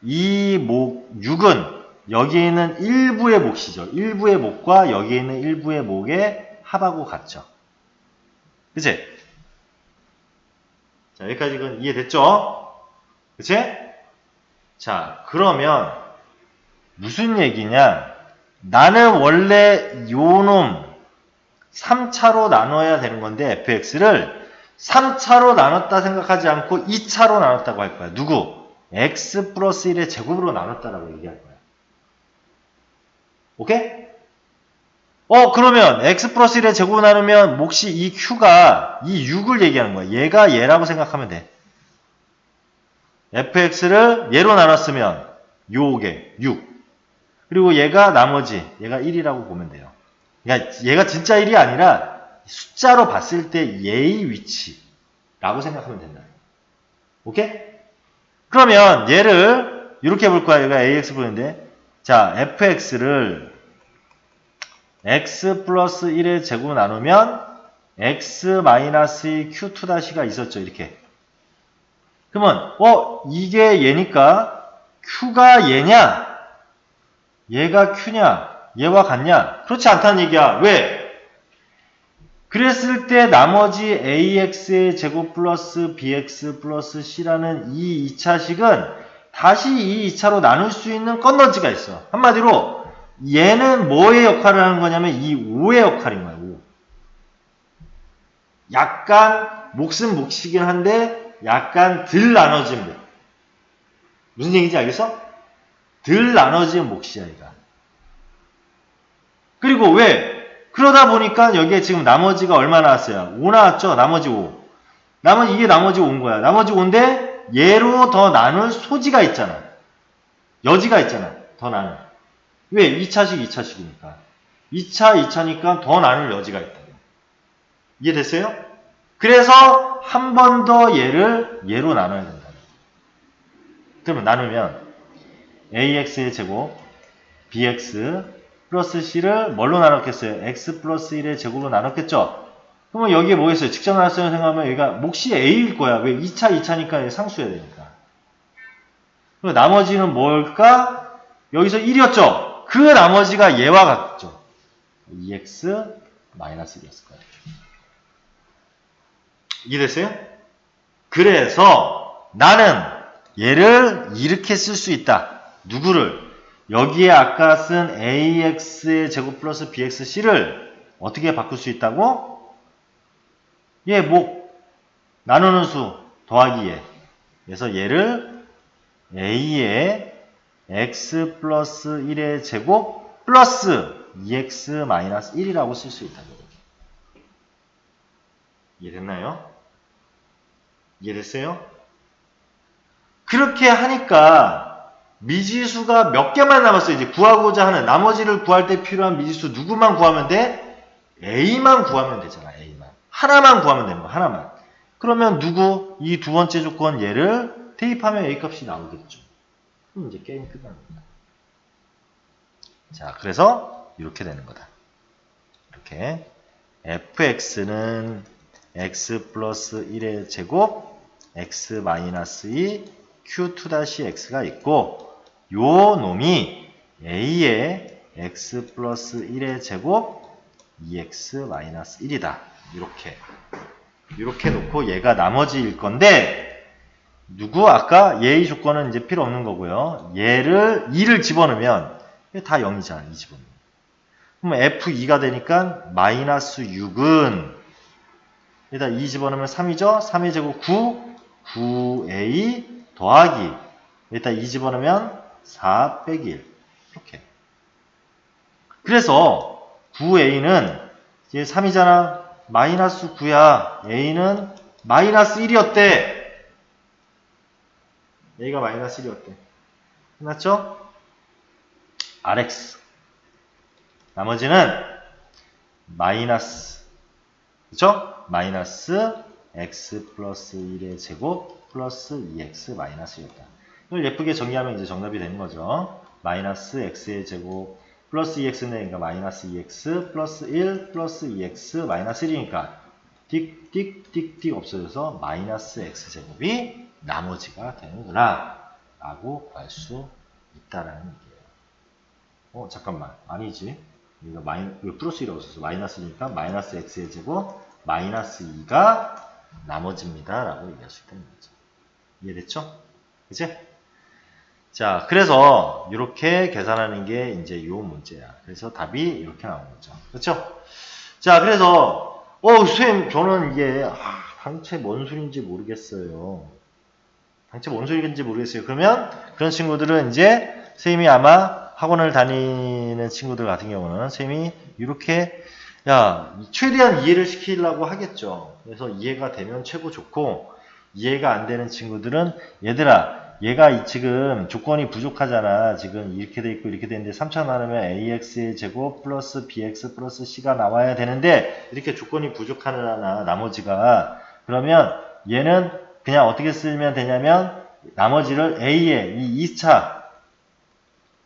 이 6은 여기에 있는 일부의 몫이죠. 일부의 몫과 여기에 있는 일부의 몫의 합하고 같죠. 그치? 자, 여기까지는 이해됐죠? 그치? 자, 그러면 무슨 얘기냐? 나는 원래 요놈 3차로 나눠야 되는 건데 fx를 3차로 나눴다 생각하지 않고 2차로 나눴다고 할 거야. 누구? x 플러스 1의 제곱으로 나눴다라고 얘기할 거야. 오케이? 그러면 x 플러스 1의 제곱으로 나누면 몫이 이 q가 이 6을 얘기하는 거야. 얘가 얘라고 생각하면 돼. fx를 얘로 나눴으면 요게 6. 그리고 얘가 나머지, 얘가 1이라고 보면 돼요. 그러니까 얘가 진짜 1이 아니라 숫자로 봤을 때 얘의 위치라고 생각하면 된다. 오케이? 그러면 얘를 이렇게 볼 거야. 얘가 ax 보는데 자, fx를 x 플러스 1의 제곱 나누면 x 마이너스 q2-가 있었죠. 이렇게. 그러면 이게 얘니까 q가 얘냐? 얘가 q냐? 얘와 같냐? 그렇지 않다는 얘기야. 왜? 그랬을 때 나머지 ax의 제곱 플러스 bx 플러스 c라는 이 2차식은 다시 이 2차로 나눌 수 있는 건너지가 있어. 한마디로 얘는 뭐의 역할을 하는 거냐면 이 5의 역할인 거야. 5. 약간 몫은 몫이긴 한데 약간 덜 나눠진 몫. 무슨 얘기인지 알겠어? 덜 나눠진 몫이야 얘가. 그리고 왜? 그러다 보니까 여기에 지금 나머지가 얼마 나왔어요? 5 나왔죠? 나머지 5. 이게 나머지 5인 거야. 나머지 5인데 얘로 더 나눌 소지가 있잖아. 여지가 있잖아. 더 나눌. 왜? 2차식이니까. 2차니까 더 나눌 여지가 있다. 이해됐어요? 그래서 한 번 더 얘를 얘로 나눠야 된다. 그러면 나누면 ax의 제곱 bx 플러스 c를 뭘로 나눴겠어요? x 플러스 1의 제곱으로 나눴겠죠? 그러면 여기에 뭐겠어요? 직접 나눴어요 생각하면 여기가 몫이 a일 거야. 왜? 2차니까 상수해야 되니까. 그리고 나머지는 뭘까? 여기서 1이었죠? 그 나머지가 얘와 같죠? 2x 마이너스 1이었을 거예요. 이해됐어요? 그래서 나는 얘를 이렇게 쓸 수 있다. 누구를? 여기에 아까 쓴 ax의 제곱 플러스 bxc를 어떻게 바꿀 수 있다고? 얘 목 나누는 수 더하기 얘. 그래서 얘를 a의 x 플러스 1의 제곱 플러스 2x 마이너스 1이라고 쓸 수 있다고. 이해됐나요? 이해됐어요? 그렇게 하니까 미지수가 몇 개만 남았어요. 이제 구하고자 하는 나머지를 구할 때 필요한 미지수 누구만 구하면 돼? A만 구하면 되잖아. A만. 하나만 구하면 되는 거야. 하나만. 그러면 누구? 이 두 번째 조건 얘를 대입하면 A 값이 나오겠죠. 그럼 이제 게임 끝나는 거다. 자, 그래서 이렇게 되는 거다. 이렇게 fx는 x 플러스 1의 제곱 x 마이너스 2 q2-x가 있고 요 놈이 a의 x 플러스 1의 제곱 2x 마이너스 1이다. 이렇게 놓고 얘가 나머지일 건데 누구? 아까 얘의 조건은 이제 필요 없는 거고요. 얘를 2를 집어넣으면 다 0이잖아. 2 집어넣으면. 그럼 F2가 되니까 마이너스 6은 여기다 2 집어넣으면 3이죠? 3의 제곱 9, 9A 더하기 여기다 2 집어넣으면 4 빼기 1 이렇게. 그래서 9A는 이제 3이잖아. 마이너스 9야. A는 마이너스 1이었대. A가 마이너스 1이었대. 끝났죠? RX. 나머지는 마이너스, 그쵸? 마이너스 x 플러스 1의 제곱 플러스 2x 마이너스 1이다. 이걸 예쁘게 정리하면 이제 정답이 되는 거죠. 마이너스 x의 제곱 플러스 2x는 그러니까 마이너스 2x 플러스 1 플러스 2x 마이너스 1이니까 띡띡띡띡 없어져서 마이너스 x제곱이 나머지가 되는구나 라고 구할 수 있다라는 얘기예요. 잠깐만. 아니지. 이거 플러스 1이라고 썼어. 마이너스니까 마이너스 x의 제곱 마이너스 2가 나머지입니다 라고 얘기할 수 있다는 거죠. 이해됐죠? 그치? 자, 그래서 이렇게 계산하는 게 이제 요 문제야. 그래서 답이 이렇게 나오는 거죠. 그렇죠? 자, 그래서 선생님 저는 이게 방채 뭔 소리인지 모르겠어요. 방채 뭔 소리인지 모르겠어요. 그러면 그런 친구들은 이제 선생님이 아마 학원을 다니는 친구들 같은 경우는 선생님이 이렇게 최대한 이해를 시키려고 하겠죠. 그래서 이해가 되면 최고 좋고 이해가 안 되는 친구들은 얘들아 얘가 지금 조건이 부족하잖아. 지금 이렇게 돼 있고 이렇게 되는데 3차 나누면 ax의 제곱 플러스 bx 플러스 c가 나와야 되는데 이렇게 조건이 부족하나 나머지가 그러면 얘는 그냥 어떻게 쓰면 되냐면 나머지를 a의 이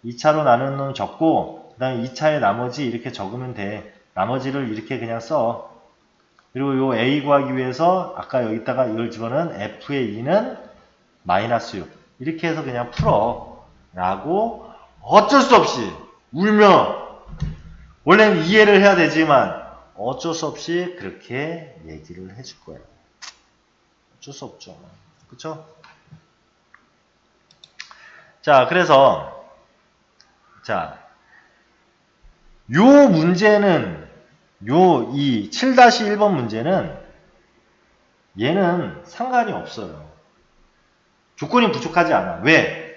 2차로 나누는 놈 적고 그 다음에 2차의 나머지 이렇게 적으면 돼. 나머지를 이렇게 그냥 써. 그리고 요 a 구하기 위해서 아까 여기다가 이걸 집어넣은 f의 2는 마이너스 6 이렇게 해서 그냥 풀어 라고 어쩔 수 없이 울면 원래는 이해를 해야 되지만 어쩔 수 없이 그렇게 얘기를 해줄 거예요. 어쩔 수 없죠. 그쵸? 자, 그래서 요 문제는 이 7-1번 문제는 얘는 상관이 없어요. 조건이 부족하지 않아. 왜?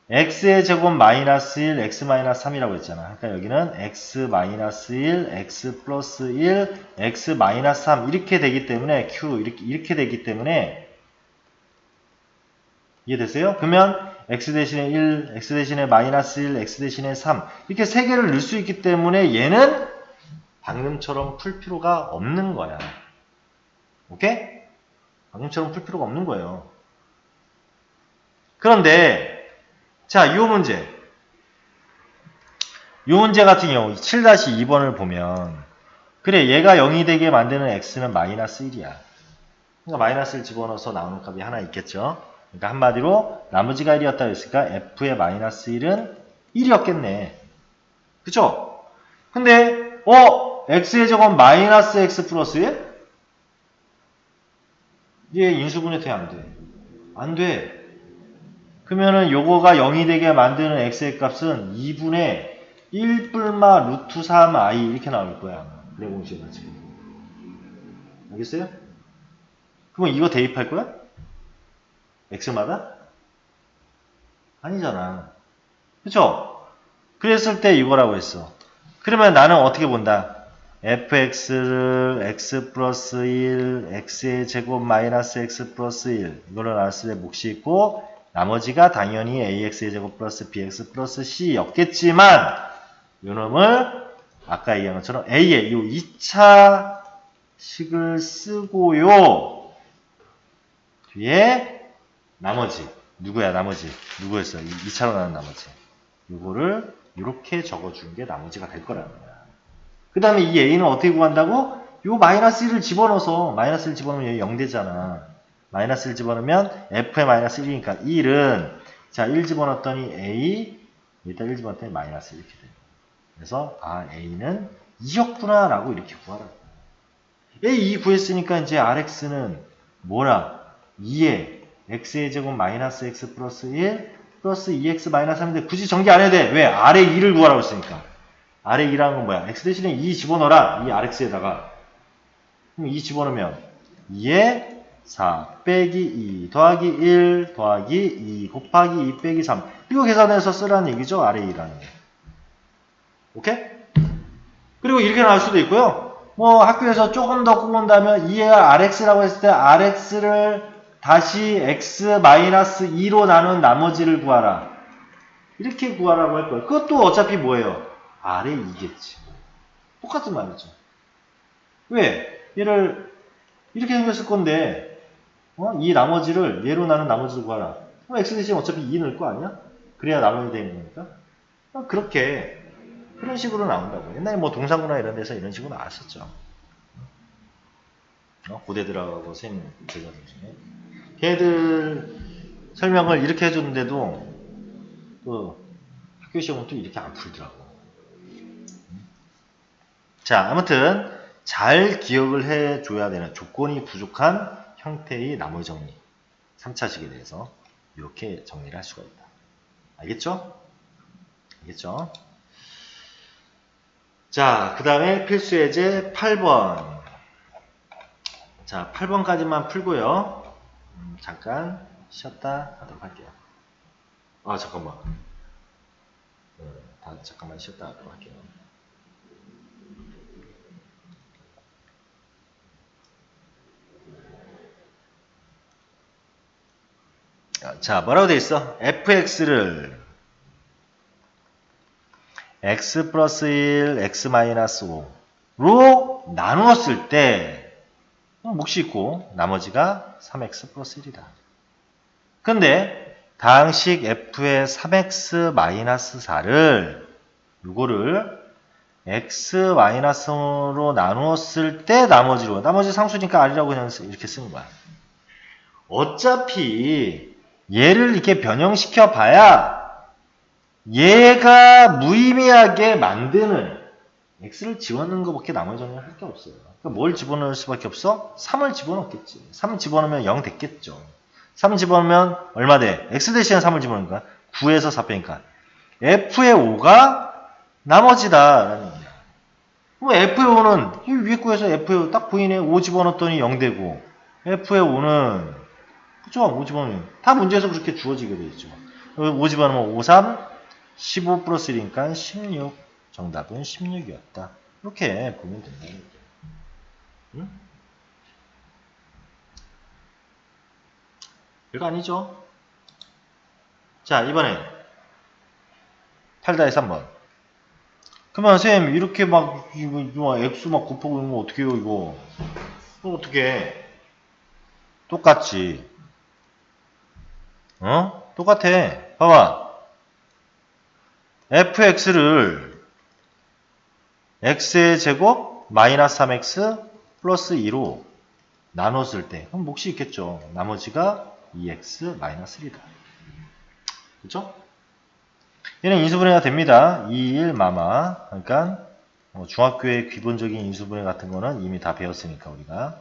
x의 제곱 마이너스 1, x 마이너스 3이라고 했잖아. 그러니까 여기는 x 마이너스 1, x 플러스 1, x 마이너스 3 이렇게 되기 때문에 q 이렇게 되기 때문에 이해됐어요? 그러면 x 대신에 1, x 대신에 마이너스 1, x 대신에 3 이렇게 세 개를 넣을 수 있기 때문에 얘는 방금처럼 풀 필요가 없는 거야. 오케이? 방금처럼 풀 필요가 없는 거예요. 그런데 자, 요 문제 같은 경우 7-2번을 보면 그래 얘가 0이 되게 만드는 x는 마이너스 1이야. 그러니까 마이너스를 집어넣어서 나오는 값이 하나 있겠죠. 그러니까 한마디로 나머지가 1이었다 했으니까 f의 마이너스 1은 1이었겠네. 그쵸? 근데 x의 제곱 마이너스 x 플러스 1? 얘 인수분해 돼? 안 돼? 안 돼. 그러면은 요거가 0이 되게 만드는 x의 값은 2분의 1 뿔마 루트 3i 이렇게 나올 거야. 그래 공식은 지금. 알겠어요? 그럼 이거 대입할 거야? x마다? 아니잖아. 그쵸? 그랬을 때 이거라고 했어. 그러면 나는 어떻게 본다? fx를 x 플러스 1, x의 제곱 마이너스 x 플러스 1 이걸로 나왔을 때 몫이 있고 나머지가 당연히 ax의 제곱 플러스 bx 플러스 c였겠지만 요놈을 아까 얘기한 것처럼 a의 요 2차 식을 쓰고요. 뒤에 나머지 누구야 나머지 누구였어? 2차로 나는 나머지 요거를 이렇게 적어주는 게 나머지가 될 거라는 거야. 그 다음에 이 a는 어떻게 구한다고? 요 마이너스 1을 집어넣어서 마이너스 1 집어넣으면 여기 0 되잖아. 마이너스 1 집어넣으면 f의 마이너스 1이니까 1은 자 1 집어넣었더니 a 일단 1 집어넣었더니 마이너스 이렇게 돼요. 그래서 아 a는 2였구나 라고 이렇게 구하라. a 2 구했으니까 이제 rx는 뭐라? 2에 x의 제곱 마이너스 x 플러스 1 플러스 2x 마이너스 3인데 굳이 전개 안 해도 돼. 왜? 아래 2를 구하라고 했으니까. 아래 2라는 건 뭐야? x 대신에 2 집어넣어라. 이 rx에다가. 그럼 2 집어넣으면 2에 4 빼기 2 더하기 1 더하기 2 곱하기 2 빼기 3. 이거 계산해서 쓰라는 얘기죠. 아래 2라는 게. 오케이? 그리고 이렇게 나올 수도 있고요. 뭐 학교에서 조금 더 꼽는다면 2의 rx라고 했을 때 rx를 다시 x-2로 나눈 나머지를 구하라. 이렇게 구하라고 할 거예요. 그것도 어차피 뭐예요? 아래 2겠지. 똑같은 말이죠. 왜? 얘를 이렇게 생겼을 건데 이 나머지를 얘로 나눈 나머지를 구하라. 그럼 x 대신 어차피 2 넣을 거 아니야? 그래야 나눠야 되는 거니까. 그렇게 그런 식으로 나온다고. 옛날에 뭐 동사구나 이런 데서 이런 식으로 나왔었죠. 고대들하고 쌤 제자들 중에. 걔들 설명을 이렇게 해줬는데도 또 학교 시험은 또 이렇게 안 풀더라고. 자, 아무튼 잘 기억을 해줘야 되는 조건이 부족한 형태의 나머지 정리 3차식에 대해서 이렇게 정리를 할 수가 있다. 알겠죠? 알겠죠? 자, 그 다음에 필수 예제 8번. 자, 8번까지만 풀고요. 잠깐 쉬었다 하도록 할게요. 아, 잠깐만. 잠깐만 쉬었다 하도록 할게요. 자, 뭐라고 돼 있어? fx를 x 플러스 1, x 마이너스 5로 나누었을 때 몫이 있고 나머지가 3x 플러스 1이다. 근데 다항식 f의 3x 마이너스 4를 이거를 x 마이너스로 나누었을 때 나머지로 나머지 상수니까 r이라고 그냥 이렇게 쓰는 거야. 어차피 얘를 이렇게 변형시켜 봐야 얘가 무의미하게 만드는 x를 집어넣는 것밖에 나머지 정리를 할 게 없어요. 그러니까 뭘 집어넣을 수밖에 없어? 3을 집어넣겠지. 3 집어넣으면 0 됐겠죠. 3 집어넣으면 얼마 돼? x 대신에 3을 집어넣으니까 9에서 4 빼니까 f의 5가 나머지다 라는 얘기야. 그럼 f의 5는 이 위에 거에서 f의 5 딱 보이네. 5 집어넣었더니 0 되고 f의 5는 그쵸? 5 집어넣으면 다 문제에서 그렇게 주어지게 돼 있죠. 5 집어넣으면 5, 3, 15 플러스 1이니까 16. 정답은 16이었다. 이렇게 보면 된다는 얘기예요. 응? 별거 아니죠? 자, 이번에 8-3번. 그러면 선생님 이렇게 막 이거 x 막 곱하고 이런 거 어떻게 해요 이거? 그럼 어떻게 해? 똑같지. 똑같아. 봐봐. fx를 x의 제곱 마이너스 3x 플러스 2로 나눴을 때 그럼 몫이 있겠죠. 나머지가 2x 마이너스 1이다. 그쵸? 얘는 인수분해가 됩니다. 2, 1, 마마. 그러니까 중학교의 기본적인 인수분해 같은 거는 이미 다 배웠으니까 우리가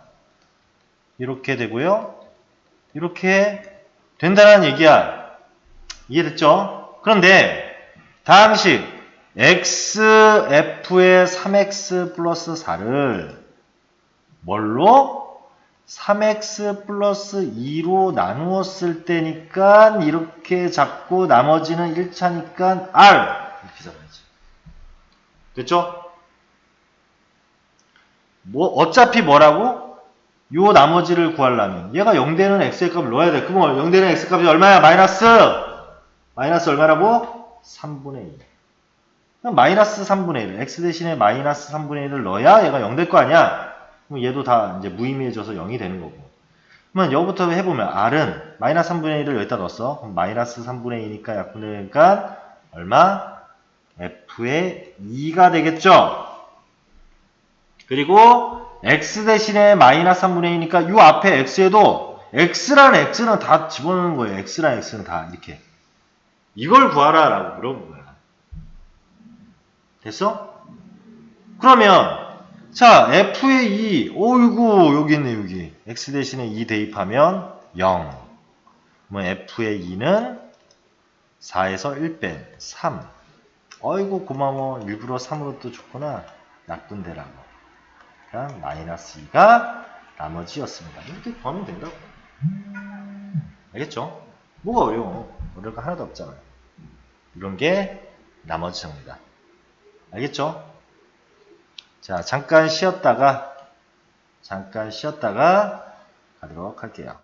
이렇게 되고요. 이렇게 된다는 얘기야. 이해됐죠? 그런데 다항식 xf의 3x 플러스 4를 뭘로? 3x 플러스 2로 나누었을 때니까 이렇게 잡고 나머지는 1차니까 r 이렇게 잡아야지. 됐죠? 뭐 어차피 뭐라고? 요 나머지를 구하려면 얘가 0되는 x의 값을 넣어야 돼. 그럼 0되는 x 값이 얼마야? 마이너스 얼마라고? 3분의 2. 그럼 마이너스 3분의 1. x 대신에 마이너스 3분의 1을 넣어야 얘가 0 될 거 아니야? 그럼 얘도 다 이제 무의미해져서 0이 되는 거고. 그러면 여기부터 해보면 r은 마이너스 3분의 1을 여기다 넣었어. 그럼 마이너스 3분의 2니까 약분되니까 얼마? f의 2가 되겠죠? 그리고 x 대신에 마이너스 3분의 2니까 이 앞에 x에도 x랑 x는 다 집어넣는 거예요. x랑 x는 다 이렇게. 이걸 구하라 라고 물어본 거야. 됐어? 그러면 자 f의 2 어이구 여기 있네 여기 x 대신에 2 대입하면 0. 그러면 f의 2는 4에서 1 뺀 3. 어이구 고마워. 일부러 3으로 또 줬구나. 나쁜 데라고. 그러니까 마이너스 2가 나머지였습니다. 이렇게 구하면 된다고. 알겠죠? 뭐가 어려워. 어려울 거 하나도 없잖아요. 이런 게 나머지 정리다. 알겠죠? 자, 잠깐 쉬었다가 가도록 할게요.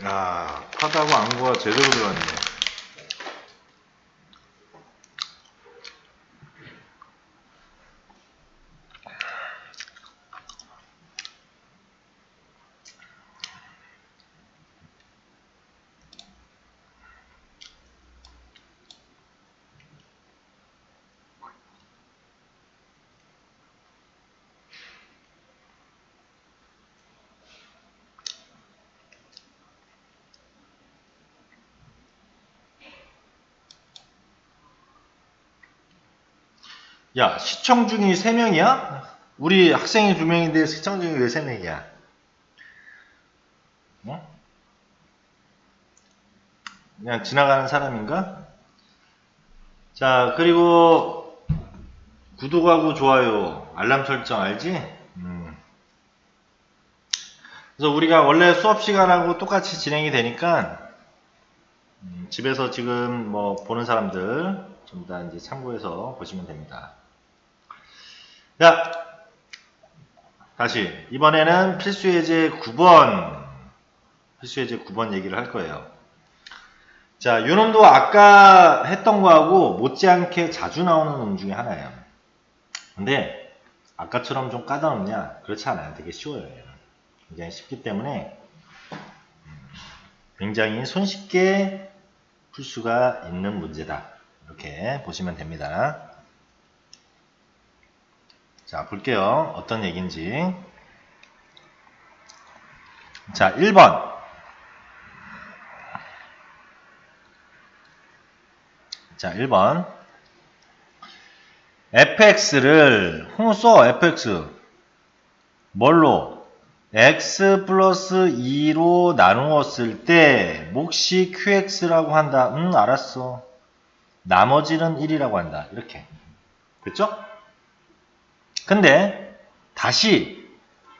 야, 파하고 앙구가 제대로 들어갔네. 야, 시청 중이 3명이야? 우리 학생이 2명인데 시청 중이 왜 3명이야? 어? 그냥 지나가는 사람인가? 자, 그리고 구독하고 좋아요, 알람 설정 알지? 그래서 우리가 원래 수업 시간하고 똑같이 진행이 되니까 집에서 지금 뭐 보는 사람들 전부 다 이제 참고해서 보시면 됩니다. 자, 다시 이번에는 필수예제 9번 얘기를 할 거예요. 자, 요 놈도 아까 했던 거하고 못지않게 자주 나오는 놈 중에 하나예요. 근데 아까처럼 좀 까다롭냐? 그렇지 않아요. 되게 쉬워요. 굉장히 쉽기 때문에 굉장히 손쉽게 풀 수가 있는 문제다. 이렇게 보시면 됩니다. 자, 볼게요. 어떤 얘기인지. 자, 1번. 자, 1번. fx를 홍 써. fx 뭘로? x 플러스 2로 나누었을 때 몫이 qx라고 한다. 알았어. 나머지는 1이라고 한다. 이렇게. 됐죠? 근데 다시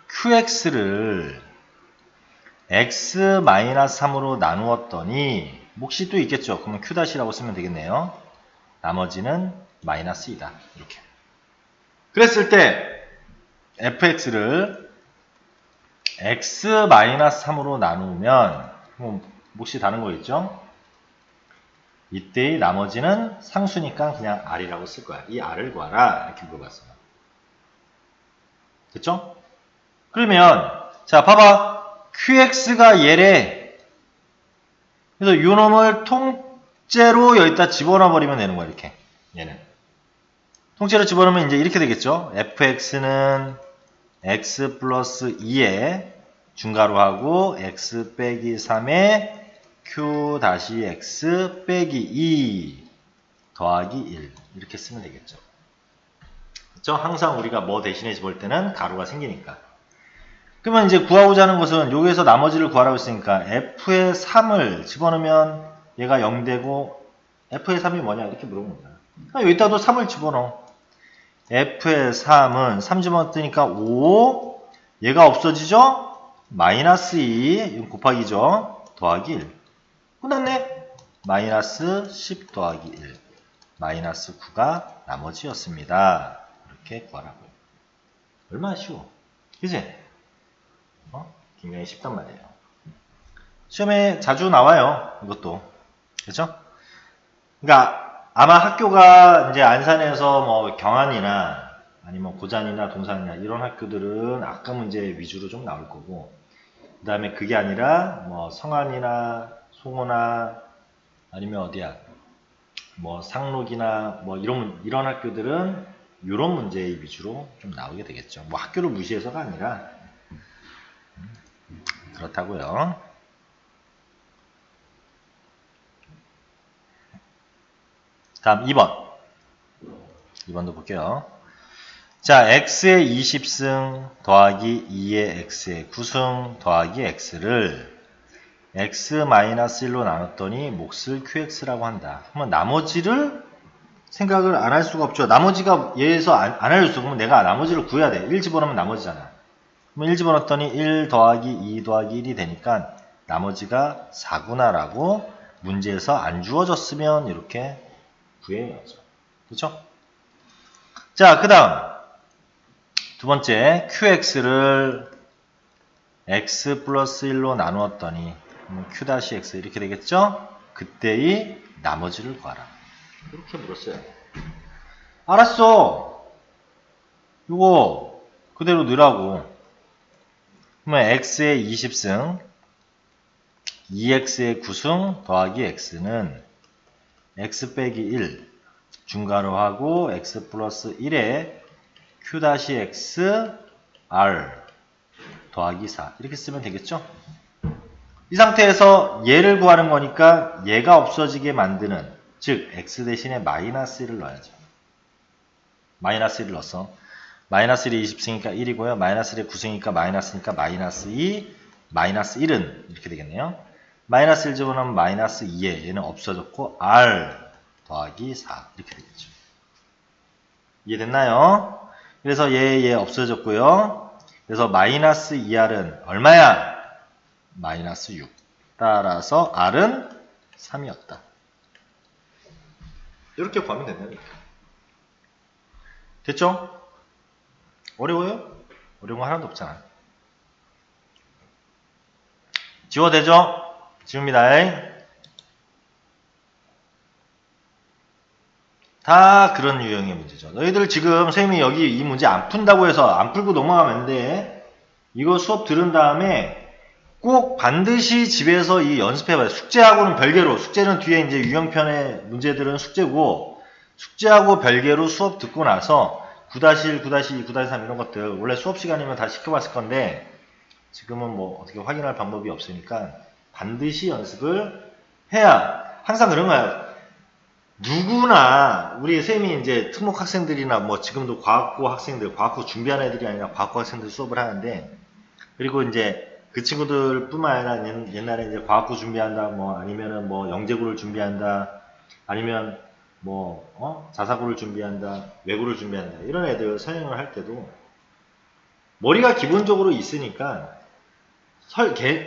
qx를 x-3으로 나누었더니 몫이 또 있겠죠. 그러면 q-라고 쓰면 되겠네요. 나머지는 마이너스 2다. 이렇게. 그랬을 때 fx를 x-3으로 나누면 몫이 다른 거 있죠? 이때의 나머지는 상수니까 그냥 r이라고 쓸 거야. 이 r을 구하라. 이렇게 물어봤어요. 됐죠? 그러면 자, 봐봐. qx가 얘래. 그래서 요 놈을 통째로 여기다 집어넣어 버리면 되는 거야. 이렇게. 얘는 통째로 집어넣으면 이제 이렇게 되겠죠. fx는 x 플러스 2에 중괄호 하고 x 빼기 3에 q 다시 x 빼기 2 더하기 1 이렇게 쓰면 되겠죠. 그렇죠? 항상 우리가 뭐 대신에 집을 때는 가로가 생기니까. 그러면 이제 구하고자 하는 것은 여기에서 나머지를 구하라고 했으니까 f의 3을 집어넣으면 얘가 0 되고 f의 3이 뭐냐 이렇게 물어봅니다. 여기다도 3을 집어넣어. f의 3은 3 집어넣으니까 5 얘가 없어지죠? 마이너스 2 이건 곱하기죠. 더하기 1 끝났네. 마이너스 10 더하기 1 마이너스 9가 나머지였습니다. 이렇게 구하라고요. 얼마나 쉬워. 그치? 굉장히 쉽단 말이에요. 시험에 자주 나와요. 이것도. 그렇죠? 그러니까 아마 학교가 이제 안산에서 뭐 경안이나 아니면 고잔이나 동산이나 이런 학교들은 아까 문제 위주로 좀 나올 거고, 그 다음에 그게 아니라 뭐 성안이나 송호나 아니면 어디야 뭐 상록이나 뭐 이런 학교들은 이런 문제 위주로 좀 나오게 되겠죠. 뭐 학교를 무시해서가 아니라 그렇다고요. 다음 2번도 볼게요. 자, x의 20승 더하기 2의 x의 9승 더하기 x를 x-1로 나눴더니 몫을 qx라고 한다. 그러면 나머지를 생각을 안 할 수가 없죠. 나머지가 얘에서 안 알려줬어. 그러면 내가 나머지를 구해야 돼. 1 집어넣으면 나머지잖아. 그럼 1 집어넣었더니 1 더하기 2 더하기 1이 되니까 나머지가 4구나 라고 문제에서 안 주어졌으면 이렇게 구해야죠. 그렇죠? 자, 그 다음 두 번째 qx를 x 플러스 1로 나누었더니 Q-X 이렇게 되겠죠? 그때의 나머지를 구하라. 이렇게 물었어요. 알았어. 이거 그대로 넣으라고. 그러면 x의 20승 2x의 9승 더하기 x는 x 빼기 1 중괄호 하고 x 플러스 1에 q-x r 더하기 4 이렇게 쓰면 되겠죠? 이 상태에서 얘를 구하는 거니까 얘가 없어지게 만드는, 즉 x 대신에 마이너스 1을 넣어야죠. 마이너스 1을 넣어서 마이너스 1이 20승이니까 1이고요. 마이너스 1이 9승이니까 마이너스니까 마이너스 2, 마이너스 1은 이렇게 되겠네요. 마이너스 1 집어넣으면 마이너스 2에 얘는 없어졌고 r 더하기 4 이렇게 되겠죠. 이해됐나요? 그래서 얘 없어졌고요. 그래서 마이너스 2r은 얼마야? 마이너스 6. 따라서 r은 3이었다. 이렇게 구하면 된다니까. 됐죠? 어려워요? 어려운 거 하나도 없잖아. 지워도 되죠? 지웁니다. 다 그런 유형의 문제죠. 너희들 지금 선생님이 여기 이 문제 안 푼다고 해서 안 풀고 넘어가면 안 돼. 이거 수업 들은 다음에 꼭 반드시 집에서 이 연습해봐요. 숙제하고는 별개로, 숙제는 뒤에 이제 유형편의 문제들은 숙제고, 숙제하고 별개로 수업 듣고 나서 9-1, 9-2, 9-3 이런 것들 원래 수업 시간이면 다 시켜봤을 건데 지금은 뭐 어떻게 확인할 방법이 없으니까 반드시 연습을 해야, 항상 그런 거야. 누구나 우리 쌤이 이제 특목 학생들이나 뭐 지금도 과학고 학생들, 과학고 준비하는 애들이 아니라 과학고 학생들 수업을 하는데, 그리고 이제 그 친구들 뿐만 아니라 옛날에 이제 과학고 준비한다, 뭐 아니면은 뭐 영재고를 준비한다, 아니면 뭐 자사고를 준비한다, 외고를 준비한다, 이런 애들 설명을 할 때도 머리가 기본적으로 있으니까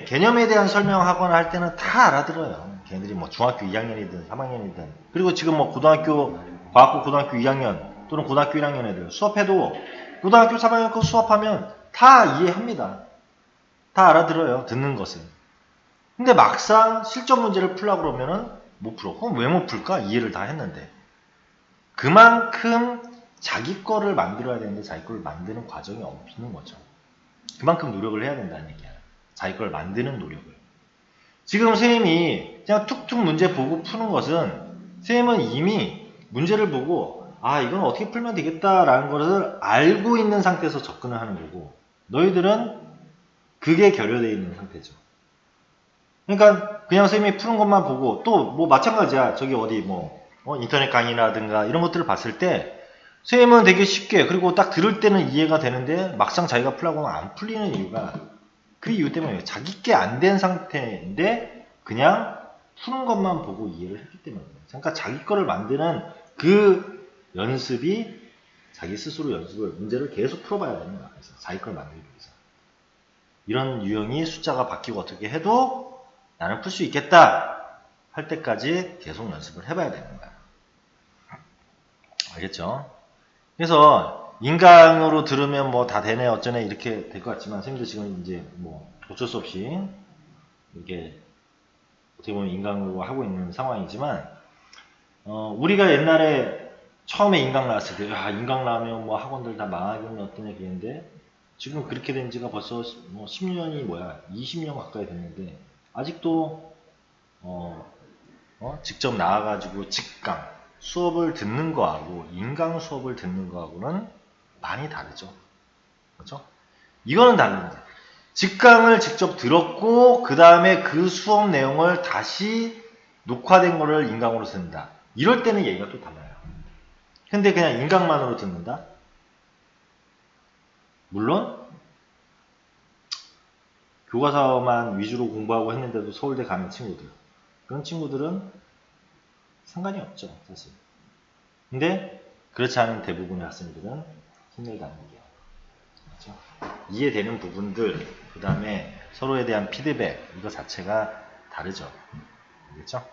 개념에 대한 설명하거나 할 때는 다 알아들어요. 걔네들이 뭐 중학교 2학년이든 3학년이든, 그리고 지금 뭐 고등학교, 과학고 고등학교 2학년 또는 고등학교 1학년 애들 수업해도 고등학교 3학년 거 수업하면 다 이해합니다. 다 알아들어요. 듣는 것은. 근데 막상 실전 문제를 풀려고 그러면은 못 풀어. 그럼 왜 못 풀까? 이해를 다 했는데. 그만큼 자기 거를 만들어야 되는데 자기 거를 만드는 과정이 없는 거죠. 그만큼 노력을 해야 된다는 얘기야. 자기 걸 만드는 노력을. 지금 선생님이 그냥 툭툭 문제 보고 푸는 것은 선생님은 이미 문제를 보고 이건 어떻게 풀면 되겠다라는 것을 알고 있는 상태에서 접근을 하는 거고, 너희들은 그게 결여되어 있는 상태죠. 그러니까 그냥 선생님이 푸는 것만 보고, 또 뭐 마찬가지야. 저기 어디 인터넷 강의라든가 이런 것들을 봤을 때 선생님은 되게 쉽게, 그리고 딱 들을 때는 이해가 되는데 막상 자기가 풀라고 하면 안 풀리는 이유가 그 이유 때문이에요. 자기 게 안 된 상태인데 그냥 푸는 것만 보고 이해를 했기 때문이에요. 그러니까 자기 거를 만드는 그 연습이, 자기 스스로 문제를 계속 풀어봐야 됩니다. 그래서 자기 걸 만들기 위해서. 이런 유형이 숫자가 바뀌고 어떻게 해도 나는 풀 수 있겠다 할 때까지 계속 연습을 해봐야 되는 거야. 알겠죠? 그래서 인강으로 들으면 뭐 다 되네 어쩌네 이렇게 될 것 같지만, 선생님도 지금 이제 뭐 어쩔 수 없이 이렇게 어떻게 보면 인강으로 하고 있는 상황이지만, 우리가 옛날에 처음에 인강 나왔을 때 인강 나오면 뭐 학원들 다 망하겠네 어떠냐 그랬는데, 지금 그렇게 된 지가 벌써 뭐 10년이 20년 가까이 됐는데 아직도 직접 나와가지고 직강 수업을 듣는 거하고 인강 수업을 듣는 거하고는 많이 다르죠. 그렇죠? 이거는 다릅니다. 직강을 직접 들었고 그 다음에 그 수업 내용을 다시 녹화된 거를 인강으로 듣는다. 이럴 때는 얘기가 또 달라요. 근데 그냥 인강만으로 듣는다? 물론 교과서만 위주로 공부하고 했는데도 서울대 가는 친구들, 그런 친구들은 상관이 없죠, 사실. 근데 그렇지 않은 대부분의 학생들은 힘들다는 얘기예요. 그렇죠? 이해되는 부분들, 그 다음에 서로에 대한 피드백, 이거 자체가 다르죠. 알겠죠?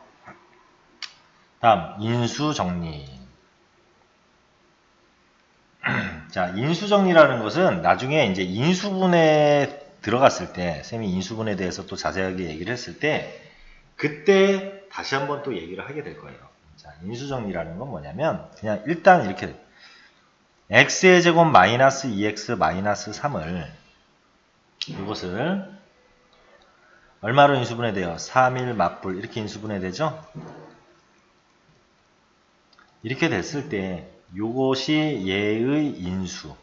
다음, 인수정리. 자, 인수정리라는 것은 나중에 이제 인수분해 들어갔을 때 쌤이 인수분해에 대해서 또 자세하게 얘기를 했을 때 그때 다시 한번 또 얘기를 하게 될 거예요. 자, 인수정리라는 건 뭐냐면 그냥 일단 이렇게 x의 제곱 마이너스 2x 마이너스 3을 이것을 얼마로 인수분해돼요? 3일 맞불 이렇게 인수분해되죠? 이렇게 됐을 때 이것이 얘의 인수,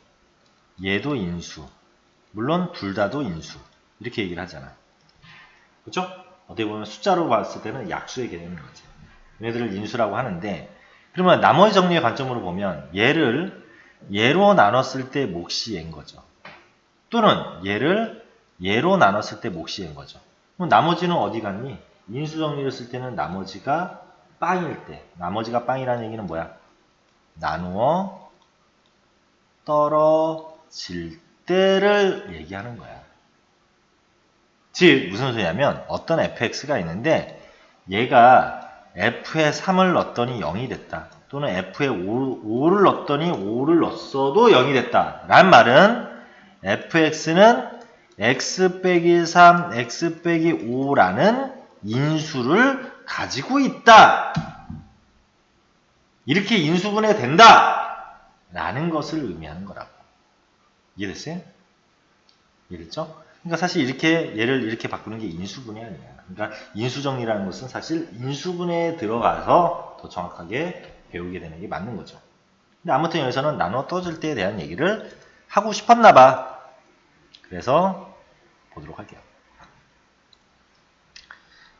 얘도 인수, 물론 둘 다도 인수 이렇게 얘기를 하잖아. 그렇죠? 어떻게 보면 숫자로 봤을 때는 약수의 개념인 거지. 얘네들을 인수라고 하는데 그러면 나머지 정리의 관점으로 보면 얘를 얘로 나눴을 때 몫이 얘인 거죠. 또는 얘를 얘로 나눴을 때 몫이 얘인 거죠. 그럼 나머지는 어디 갔니? 인수 정리를 쓸 때는 나머지가 빵일 때, 나머지가 빵이라는 얘기는 뭐야? 나누어 떨어질 때를 얘기하는 거야. 즉 무슨 소리냐면 어떤 fx가 있는데 얘가 f에 3을 넣었더니 0이 됐다. 또는 f에 5를 넣었더니 5를 넣었어도 0이 됐다. 라는 말은 fx는 x 빼기 3, x 빼기 5라는 인수를 가지고 있다. 이렇게 인수분해 된다. 라는 것을 의미하는 거라고. 이해됐어요? 이해됐죠? 그러니까 사실 이렇게 얘를 이렇게 바꾸는 게 인수분해 아니야. 그러니까 인수정리라는 것은 사실 인수분해에 들어가서 더 정확하게 배우게 되는 게 맞는 거죠. 근데 아무튼 여기서는 나눠 떨어질 때에 대한 얘기를 하고 싶었나 봐. 그래서 보도록 할게요.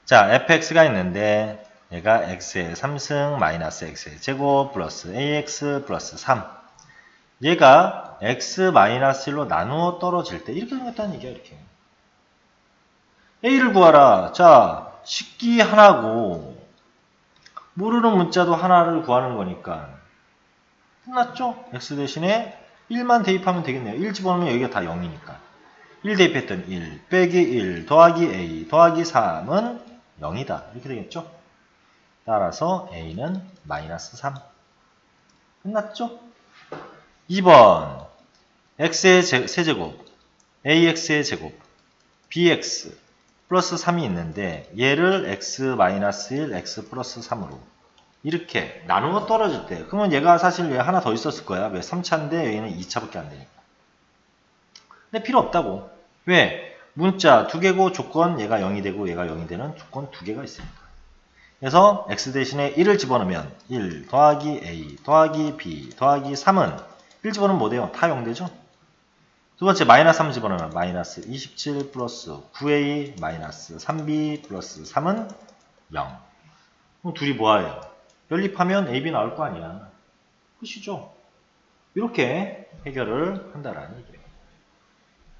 자, fx가 있는데 얘가 x의 3승 마이너스 x의 제곱 플러스 ax 플러스 3. 얘가 x 마이너스 1로 나누어 떨어질 때 이렇게 생겼다는 얘기야. 이렇게 a를 구하라. 자, 식기 하나고 모르는 문자도 하나를 구하는 거니까 끝났죠? x 대신에 1만 대입하면 되겠네요. 1 집어넣으면 여기가 다 0이니까 1 대입했더니 1 빼기 1 더하기 a 더하기 3은 0이다. 이렇게 되겠죠? 따라서 a는 마이너스 3. 끝났죠? 2번 x의 세제곱 ax의 제곱 bx 플러스 3이 있는데 얘를 x 마이너스 1 x 플러스 3으로 이렇게 나누어 떨어질 때 그러면 얘가 사실 얘 하나 더 있었을 거야. 왜? 3차인데 얘는 2차밖에 안 되니까. 근데 필요 없다고. 왜? 문자 2개고 조건 얘가 0이 되고 얘가 0이 되는 조건 2개가 있으니까. 그래서 x 대신에 1을 집어넣으면 1 더하기 a 더하기 b 더하기 3은 1 집어넣으면 뭐 돼요? 다 0 되죠? 두 번째 마이너스 3 집어넣으면 마이너스 27 플러스 9a 마이너스 3b 플러스 3은 0. 그럼 둘이 뭐예요? 연립하면 ab 나올 거 아니야. 끝이죠? 이렇게 해결을 한다라는 얘기예요.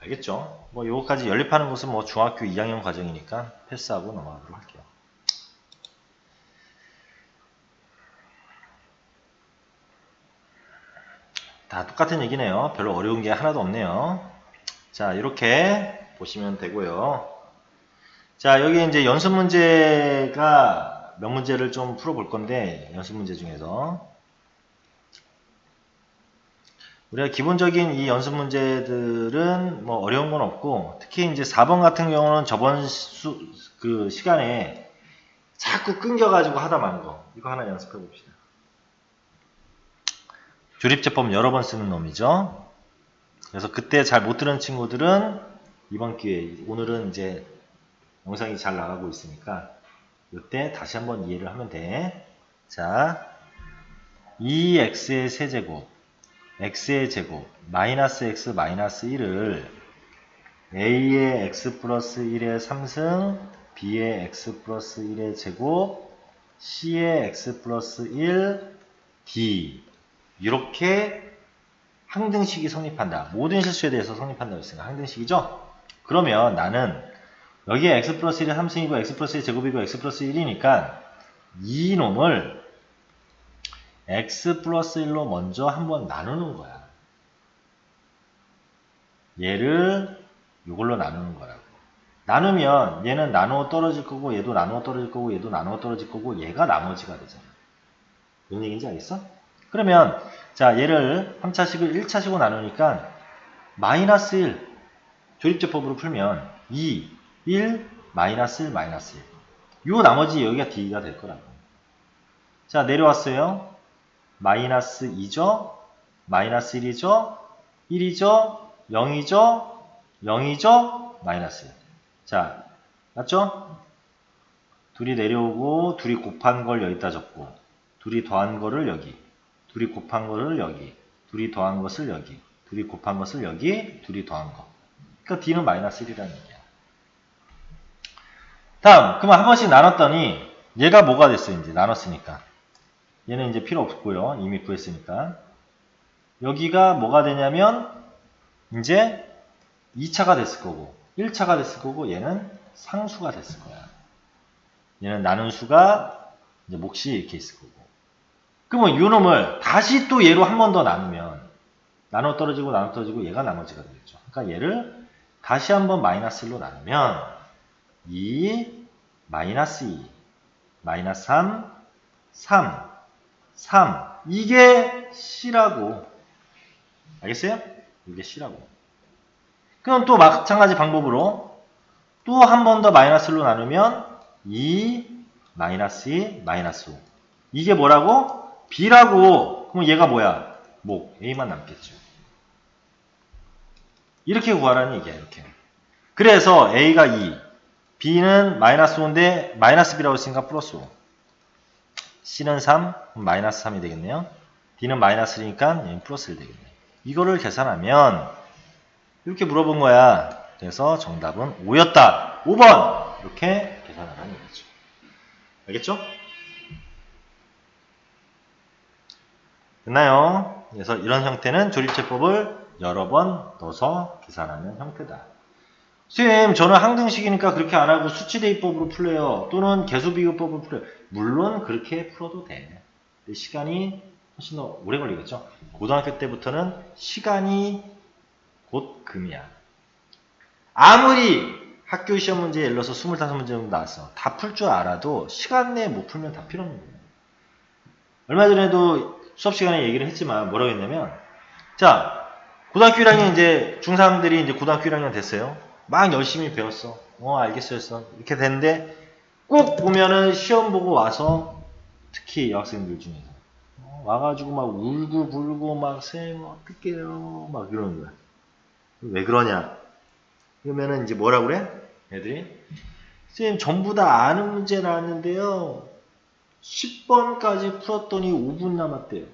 알겠죠? 뭐 요거까지 연립하는 것은 뭐 중학교 2학년 과정이니까 패스하고 넘어가도록 할게요. 다 똑같은 얘기네요. 별로 어려운 게 하나도 없네요. 자, 이렇게 보시면 되고요. 자, 여기 이제 연습 문제가 몇 문제를 좀 풀어볼 건데, 연습 문제 중에서. 우리가 기본적인 이 연습 문제들은 뭐 어려운 건 없고, 특히 이제 4번 같은 경우는 저번 시간에 자꾸 끊겨가지고 하다 만 거. 이거 하나 연습해 봅시다. 조립제법 여러 번 쓰는 놈이죠. 그래서 그때 잘 못 들은 친구들은 이번 기회에, 오늘은 이제 영상이 잘 나가고 있으니까 이때 다시 한번 이해를 하면 돼. 자, 2x의 세제곱, x의 제곱, 마이너스 x 마이너스 1을 a의 x 플러스 1의 3승, b의 x 플러스 1의 제곱, c의 x 플러스 1, d 이렇게 항등식이 성립한다. 모든 실수에 대해서 성립한다고 했으니까 항등식이죠? 그러면 나는 여기에 x 플러스 1의 3승이고 x 플러스 1의 제곱이고 x 플러스 1이니까 이 놈을 x 플러스 1로 먼저 한번 나누는 거야. 얘를 이걸로 나누는 거라고. 나누면 얘는 나누어 떨어질 거고 얘도 나누어 떨어질 거고 얘도 나누어 떨어질 거고 얘가 나머지가 되잖아. 무슨 얘기인지 알겠어? 그러면 자 얘를 3차식을 1차식으로 나누니까 마이너스 1 조립제법으로 풀면 2, 1, 마이너스 1, 마이너스 1. 요 나머지 여기가 D가 될 거라고. 자, 내려왔어요. 마이너스 2죠? 마이너스 1이죠? 1이죠? 0이죠? 0이죠? 마이너스 1. 자, 맞죠? 둘이 내려오고 둘이 곱한 걸 여기다 적고 둘이 더한 거를 여기, 둘이 곱한 거를 여기, 둘이 더한 것을 여기, 둘이 곱한 것을 여기, 둘이 더한 거. 그러니까 D는 마이너스 1이라는 얘기야. 다음, 그럼 한 번씩 나눴더니 얘가 뭐가 됐어요? 이제 나눴으니까. 얘는 이제 필요 없고요. 이미 구했으니까. 여기가 뭐가 되냐면 이제 2차가 됐을 거고 1차가 됐을 거고 얘는 상수가 됐을 거야. 얘는 나눈 수가 이제 몫이 이렇게 있을 거고. 그러면 이 놈을 다시 또 얘로 한 번 더 나누면 나눠 떨어지고 나눠 떨어지고 얘가 나머지가 되겠죠. 그러니까 얘를 다시 한번 마이너스 1로 나누면 2, 마이너스 2, 마이너스 3, 3, 3. 이게 C라고. 알겠어요? 이게 C라고. 그럼 또 마찬가지 방법으로 또 한 번 더 마이너스 1로 나누면 2, 마이너스 2, 마이너스 5. 이게 뭐라고? B라고. 그럼 얘가 뭐야? 목. A만 남겠죠. 이렇게 구하라는 얘기야. 이렇게. 그래서 A가 2, B는 마이너스 5인데 마이너스 B라고 했으니까 플러스 5. C는 3, 마이너스 3이 되겠네요. D는 마이너스 1이니까 얘는 플러스 1 되겠네요. 이거를 계산하면 이렇게 물어본 거야. 그래서 정답은 5였다. 5번! 이렇게 계산하라는 얘기죠. 알겠죠? 됐나요? 그래서 이런 형태는 조립제법을 여러 번 넣어서 계산하는 형태다. 선생님, 저는 항등식이니까 그렇게 안 하고 수치대입법으로 풀래요. 또는 개수비교법으로 풀래요. 물론 그렇게 풀어도 돼. 근데 시간이 훨씬 더 오래 걸리겠죠. 고등학교 때부터는 시간이 곧 금이야. 아무리 학교 시험 문제 예를 들어서 25문제 정도 나왔어. 다 풀 줄 알아도 시간 내에 못 풀면 다 필요 없는 거예요. 얼마 전에도 수업 시간에 얘기를 했지만 뭐라고 했냐면, 자, 고등학교 1학년 이제 중3들이 이제 고등학교 1학년 됐어요. 막 열심히 배웠어. 알겠어요. 이렇게 됐는데 꼭 보면은 시험 보고 와서 특히 여학생들 중에서 와가지고 막 울고 불고 막 선생님 어떡해요 막 이러는 거야. 왜 그러냐? 그러면은 이제 뭐라 그래? 애들이 선생님 전부 다 아는 문제 나왔는데요. 10번까지 풀었더니 5분 남았대요.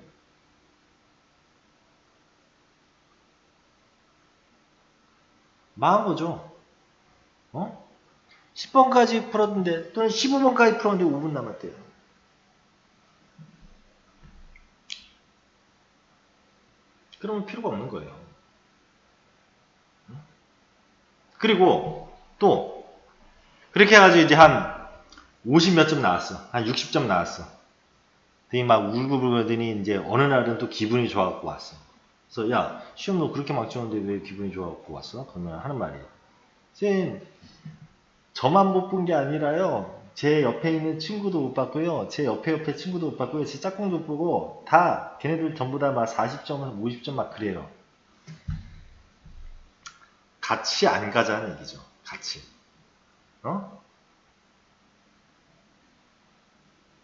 망한 거죠. 10번까지 풀었는데 또는 15번까지 풀었는데 5분 남았대요. 그러면 필요가 없는 거예요. 그리고 또 그렇게 해가지고 이제 한 50 몇 점 나왔어. 한 60점 나왔어. 되게 막 울고불고 하더니 이제 어느 날은 또 기분이 좋아갖고 왔어. 그래서 야, 시험 너 그렇게 막 치는데 왜 기분이 좋아갖고 왔어? 그러면 하는 말이 쌤, 저만 못 본 게 아니라요. 제 옆에 있는 친구도 못 봤고요. 제 옆에 친구도 못 봤고요. 제 짝꿍도 못 보고 다 걔네들 전부 다 막 40점, 50점 막 그래요. 같이 안 가자는 얘기죠. 같이.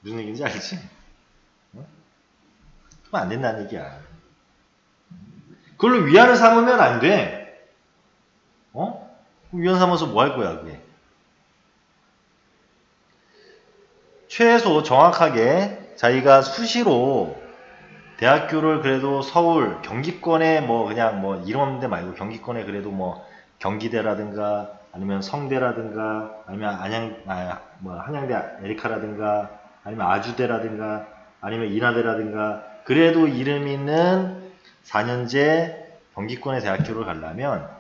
무슨 얘기인지 알지? 그럼 안 된다는 얘기야. 그걸로 위안을 삼으면 안 돼. 위안 삼아서 뭐 할 거야, 그게? 최소 정확하게 자기가 수시로 대학교를 그래도 서울, 경기권에 뭐 그냥 뭐 이런 데 말고 경기권에 그래도 뭐 경기대라든가 아니면 성대라든가 아니면 한양대 에리카라든가 아니면 아주대라든가 아니면 인하대라든가 그래도 이름 있는 4년제 경기권의 대학교를 가려면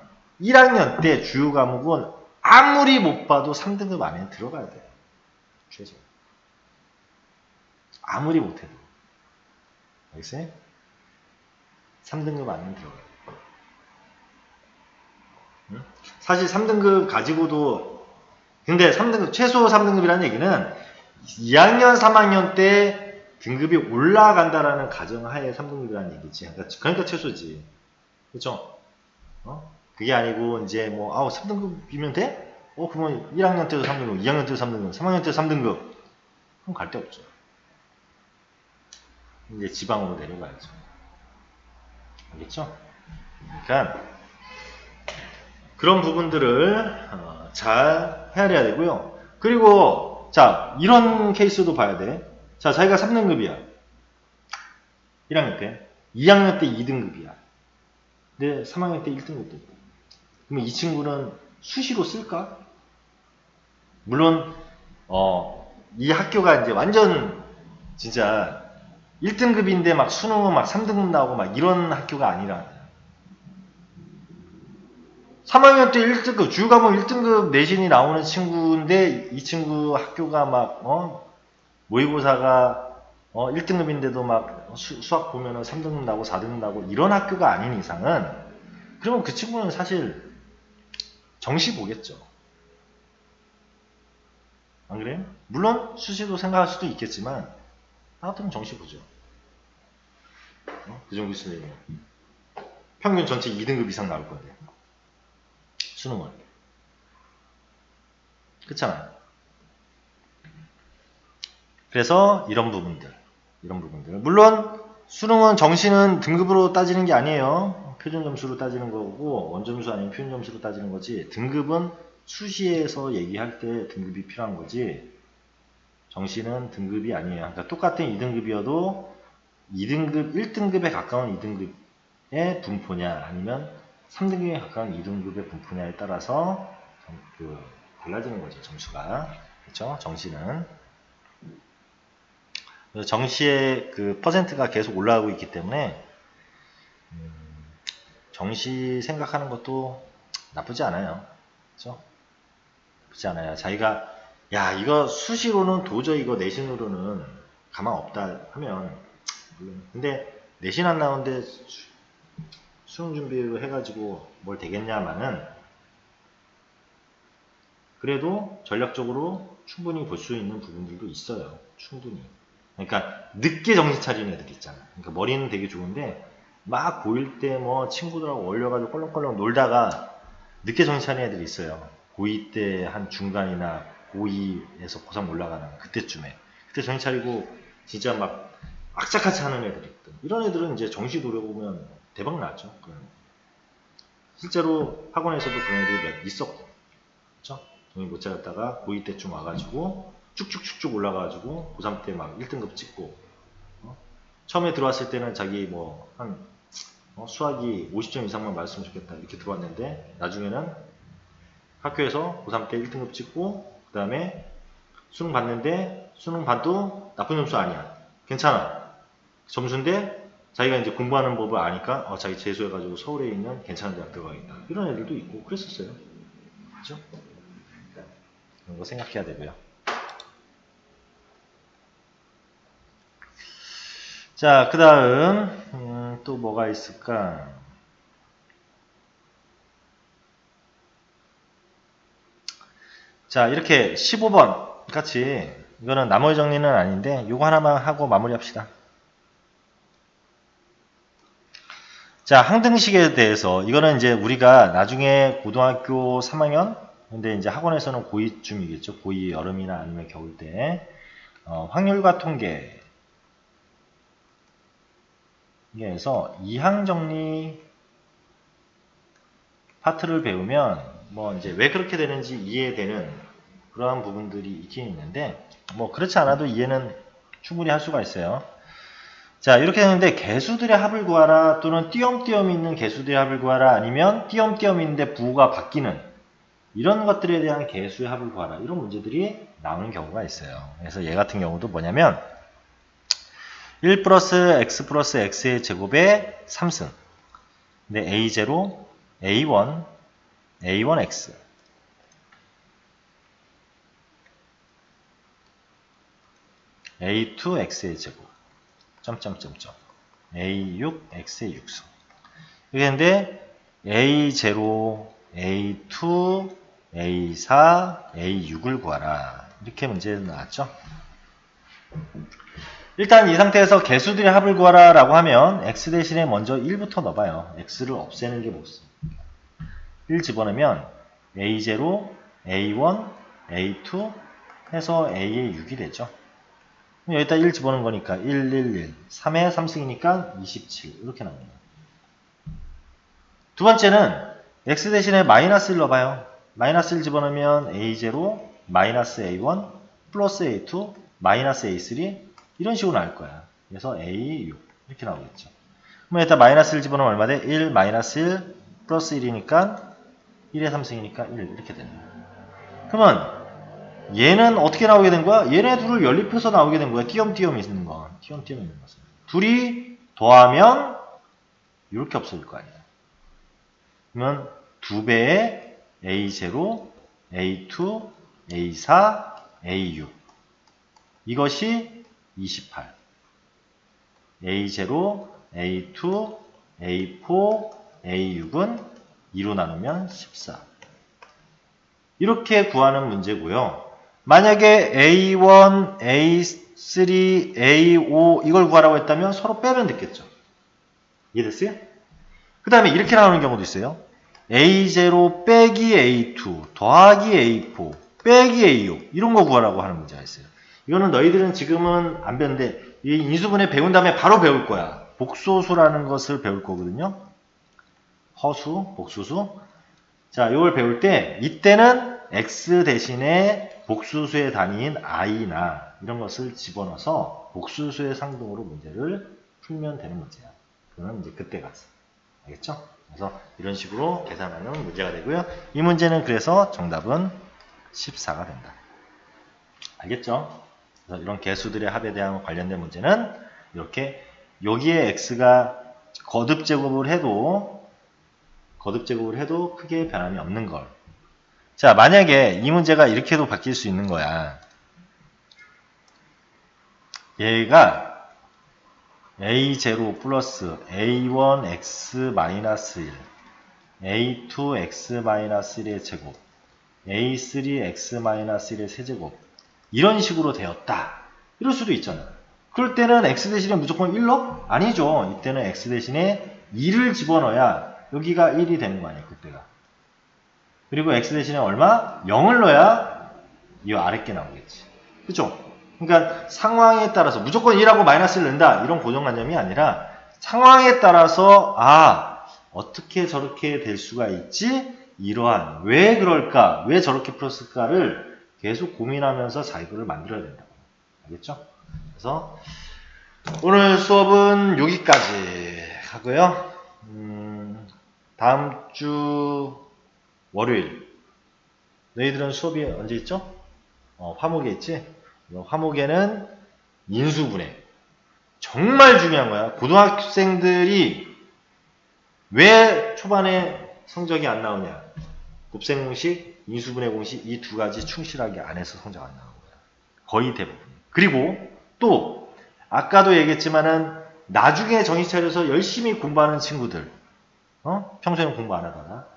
1학년 때 주요 과목은 아무리 못 봐도 3등급 안에 들어가야 돼요. 최소. 아무리 못해도. 알겠어요? 3등급 안에 들어가요. 응? 사실 3등급 가지고도 근데 3등급 최소 3등급이라는 얘기는 2학년 3학년 때 등급이 올라간다라는 가정하에 3등급이라는 얘기지. 그러니까 최소지. 그렇죠? 그게 아니고 이제 뭐 3등급이면 돼? 그러면 1학년 때도 3등급, 2학년 때도 3등급, 3학년 때도 3등급. 그럼 갈 데 없죠. 이제 지방으로 내려가야죠. 알겠죠? 그러니까 그런 부분들을 잘 헤아려야 되고요. 그리고 자, 이런 케이스도 봐야 돼. 자, 자기가 3등급이야. 1학년 때. 2학년 때 2등급이야. 근데 3학년 때 1등급 됐다. 그러면 이 친구는 수시로 쓸까? 물론 이 학교가 이제 완전 진짜 1등급인데 막 수능은 막 3등급 나오고 막 이런 학교가 아니라 3학년 때 1등급, 주요과목 1등급 내신이 나오는 친구인데 이 친구 학교가 막 모의고사가 1등급인데도 막 수학 보면은 3등급 나고 4등급 나고 이런 학교가 아닌 이상은 그러면 그 친구는 사실 정시 보겠죠. 안 그래요? 물론 수시도 생각할 수도 있겠지만 나 같으면 정시 보죠. 그 정도 있으면 평균 전체 2등급 이상 나올 건데 수능은 그렇잖아요. 그래서 이런 부분들 물론 수능은 정시는 등급으로 따지는 게 아니에요. 표준 점수로 따지는 거고 원점수 아니면 표준 점수로 따지는 거지 등급은 수시에서 얘기할 때 등급이 필요한 거지 정시는 등급이 아니에요. 그러니까 똑같은 2등급이어도 2등급, 1등급에 가까운 2등급의 분포냐 아니면 3등급에 가까운 2등급의 분포냐에 따라서 달라지는 거죠. 점수가. 그렇죠? 정시는. 정시의 그 퍼센트가 계속 올라가고 있기 때문에 정시 생각하는 것도 나쁘지 않아요. 그렇죠? 나쁘지 않아요. 자기가 야 이거 수시로는 도저히 이거 내신으로는 가망 없다 하면 물론 근데 내신 안 나오는데 수능 준비로 해가지고 뭘 되겠냐마는 그래도 전략적으로 충분히 볼 수 있는 부분들도 있어요. 충분히. 그러니까 늦게 정신 차리는 애들 있잖아. 그러니까 머리는 되게 좋은데 막 고1 때 뭐 친구들하고 어울려가지고 껄렁껄렁 놀다가 늦게 정신 차리는 애들이 있어요. 고2 때 한 중간이나 고2에서 고3 올라가는 그때쯤에 그때 정신 차리고 진짜 막 악착같이 하는 애들이 있거든. 이런 애들은 이제 정시 노려보면 대박 나죠. 실제로 학원에서도 그런 애들이 몇 있었고 그렇죠? 정신 못 차렸다가 고2 때쯤 와가지고 쭉쭉쭉쭉 올라가가지고 고3 때 막 1등급 찍고 처음에 들어왔을 때는 자기 뭐 한 수학이 50점 이상만 맞았으면 좋겠다 이렇게 들어왔는데 나중에는 학교에서 고3 때 1등급 찍고 그 다음에 수능 봤는데 수능 봐도 나쁜 점수 아니야. 괜찮아. 점수인데 자기가 이제 공부하는 법을 아니까 자기 재수해가지고 서울에 있는 괜찮은 대학 들어가겠다. 이런 애들도 있고 그랬었어요. 그렇죠? 그런 거 생각해야 되고요. 자, 그 다음 또 뭐가 있을까? 자, 이렇게 15번 같이 이거는 나머지 정리는 아닌데 이거 하나만 하고 마무리합시다. 자, 항등식에 대해서 이거는 이제 우리가 나중에 고등학교 3학년 근데 이제 학원에서는 고2쯤이겠죠. 고2 여름이나 아니면 겨울 때 확률과 통계 에서 이항정리 파트를 배우면 뭐 이제 왜 그렇게 되는지 이해되는 그러한 부분들이 있긴 있는데 뭐 그렇지 않아도 이해는 충분히 할 수가 있어요. 자 이렇게 되는데 개수들의 합을 구하라 또는 띄엄띄엄 있는 개수들의 합을 구하라 아니면 띄엄띄엄 있는데 부호가 바뀌는 이런 것들에 대한 개수의 합을 구하라 이런 문제들이 나오는 경우가 있어요. 그래서 얘 같은 경우도 뭐냐면 1 플러스 x 플러스 x의 제곱의 3승 근데 a0, a1, a1x a2x의 제곱 점점점점 a6x의 6승 이렇게 했는데 a0, a2, a4, a6을 구하라 이렇게 문제가 나왔죠. 일단 이 상태에서 개수들의 합을 구하라 라고 하면 x 대신에 먼저 1부터 넣어봐요. x를 없애는 게 몫입니다. 1 집어넣으면 A0, A1, A2 해서 A의 6이 되죠. 여기다 1 집어넣은 거니까 1, 1, 1. 3의 3승이니까 27. 이렇게 나옵니다. 두 번째는 x 대신에 마이너스 1 넣어봐요. 마이너스 1 집어넣으면 A0, 마이너스 A1, 플러스 A2, 마이너스 A3 이런 식으로 나올 거야. 그래서 A6 이렇게 나오겠죠. 그럼 여기다 마이너스 1 집어넣으면 얼마 돼? 1, 마이너스 1, 플러스 1이니까 1의 3승이니까 1 이렇게 되는 거야. 그러면 얘는 어떻게 나오게 된 거야? 얘네 둘을 연립해서 나오게 된 거야. 띄엄띄엄 있는 거. 띄엄띄엄 있는 것은. 둘이 더하면 이렇게 없어질 거 아니야. 그러면 2배의 A0, A2, A4, A6 이것이 28. A0, A2, A4, A6은 2로 나누면 14. 이렇게 구하는 문제고요. 만약에 A1, A3, A5 이걸 구하라고 했다면 서로 빼면 됐겠죠. 이해됐어요? 그 다음에 이렇게 나오는 경우도 있어요. A0 빼기 A2 더하기 A4 빼기 A6 이런 거 구하라고 하는 문제가 있어요. 이거는 너희들은 지금은 안 배웠는데 이 인수분해 배운 다음에 바로 배울 거야. 복소수라는 것을 배울 거거든요. 허수, 복수수. 자, 이걸 배울 때 이때는 x 대신에 복수수의 단위인 i나 이런 것을 집어넣어서 복수수의 상등으로 문제를 풀면 되는 문제야. 그거는 이제 그때 가서. 알겠죠? 그래서 이런 식으로 계산하는 문제가 되고요. 이 문제는 그래서 정답은 14가 된다. 알겠죠? 그래서 이런 개수들의 합에 대한 관련된 문제는 이렇게 여기에 x가 거듭제곱을 해도 크게 변함이 없는 걸. 자, 만약에 이 문제가 이렇게도 바뀔 수 있는 거야. 얘가 A0 플러스 A1x 마이너스 1, A2x 마이너스 1의 제곱, A3x 마이너스 1의 세제곱 이런 식으로 되었다. 이럴 수도 있잖아. 그럴 때는 x 대신에 무조건 1 넣어? 아니죠. 이때는 x 대신에 2를 집어넣어야 여기가 1이 되는 거 아니야, 그때가. 그리고 x 대신에 얼마? 0을 넣어야 이 아랫게 나오겠지. 그죠? 그러니까 상황에 따라서 무조건 1하고 마이너스를 넣는다. 이런 고정관념이 아니라 상황에 따라서 어떻게 저렇게 될 수가 있지? 이러한 왜 그럴까? 왜 저렇게 풀었을까를 계속 고민하면서 자기를 만들어야 된다고. 알겠죠? 그래서 오늘 수업은 여기까지 하고요. 다음 주 월요일 너희들은 수업이 언제 있죠? 화목에 있지? 화목에는 인수분해 정말 중요한 거야. 고등학생들이 왜 초반에 성적이 안 나오냐? 곱셈 공식, 인수분해 공식 이 두 가지 충실하게 안 해서 성적 안 나오는 거야. 거의 대부분. 그리고 또 아까도 얘기했지만은 나중에 정신 차려서 열심히 공부하는 친구들 평소에는 공부 안 하다가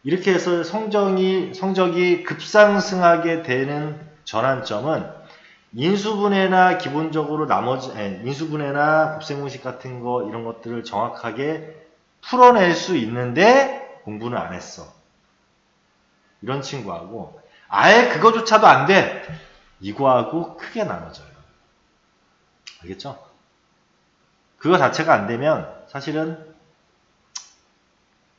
이렇게 해서 성적이 급상승하게 되는 전환점은 인수분해나 기본적으로 인수분해나 곱셈공식 같은 거 이런 것들을 정확하게 풀어낼 수 있는데 공부는 안 했어. 이런 친구하고 아예 그거조차도 안 돼. 이거하고 크게 나눠져요. 알겠죠? 그거 자체가 안 되면 사실은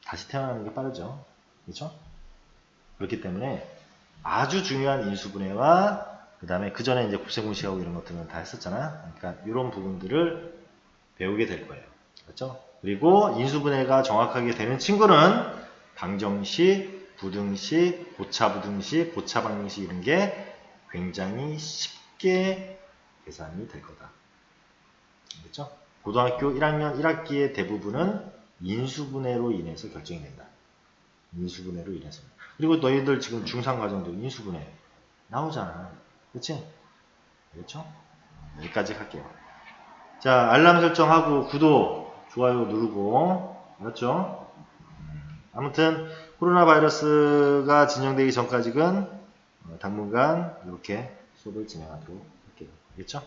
다시 태어나는 게 빠르죠. 그렇죠? 그렇기 때문에 아주 중요한 인수분해와 그 다음에 그 전에 이제 곱셈공식하고 이런 것들은 다 했었잖아. 그러니까 이런 부분들을 배우게 될 거예요. 그렇죠? 그리고 인수분해가 정확하게 되는 친구는 방정식, 부등식, 고차부등식, 고차방정식 이런 게 굉장히 쉽게 계산이 될 거다. 그렇죠? 고등학교 1학년 1학기의 대부분은 인수분해로 인해서 결정이 된다. 인수분해로 인해서. 그리고 너희들 지금 중3 과정도 인수분해 나오잖아. 그치? 그렇죠? 여기까지 할게요. 자, 알람 설정하고 구독, 좋아요 누르고 알았죠? 아무튼 코로나 바이러스가 진정되기 전까지는 당분간 이렇게 수업을 진행하도록 할게요. 알겠죠?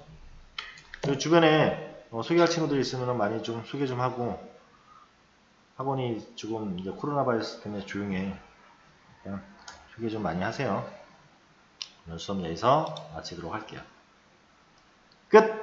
그리고 주변에 소개할 친구들 있으면 많이 좀 소개 좀 하고 학원이 조금 이제 코로나 바이러스 때문에 조용해. 그냥 소개 좀 많이 하세요. 오늘 수업 여기서 마치도록 할게요. 끝!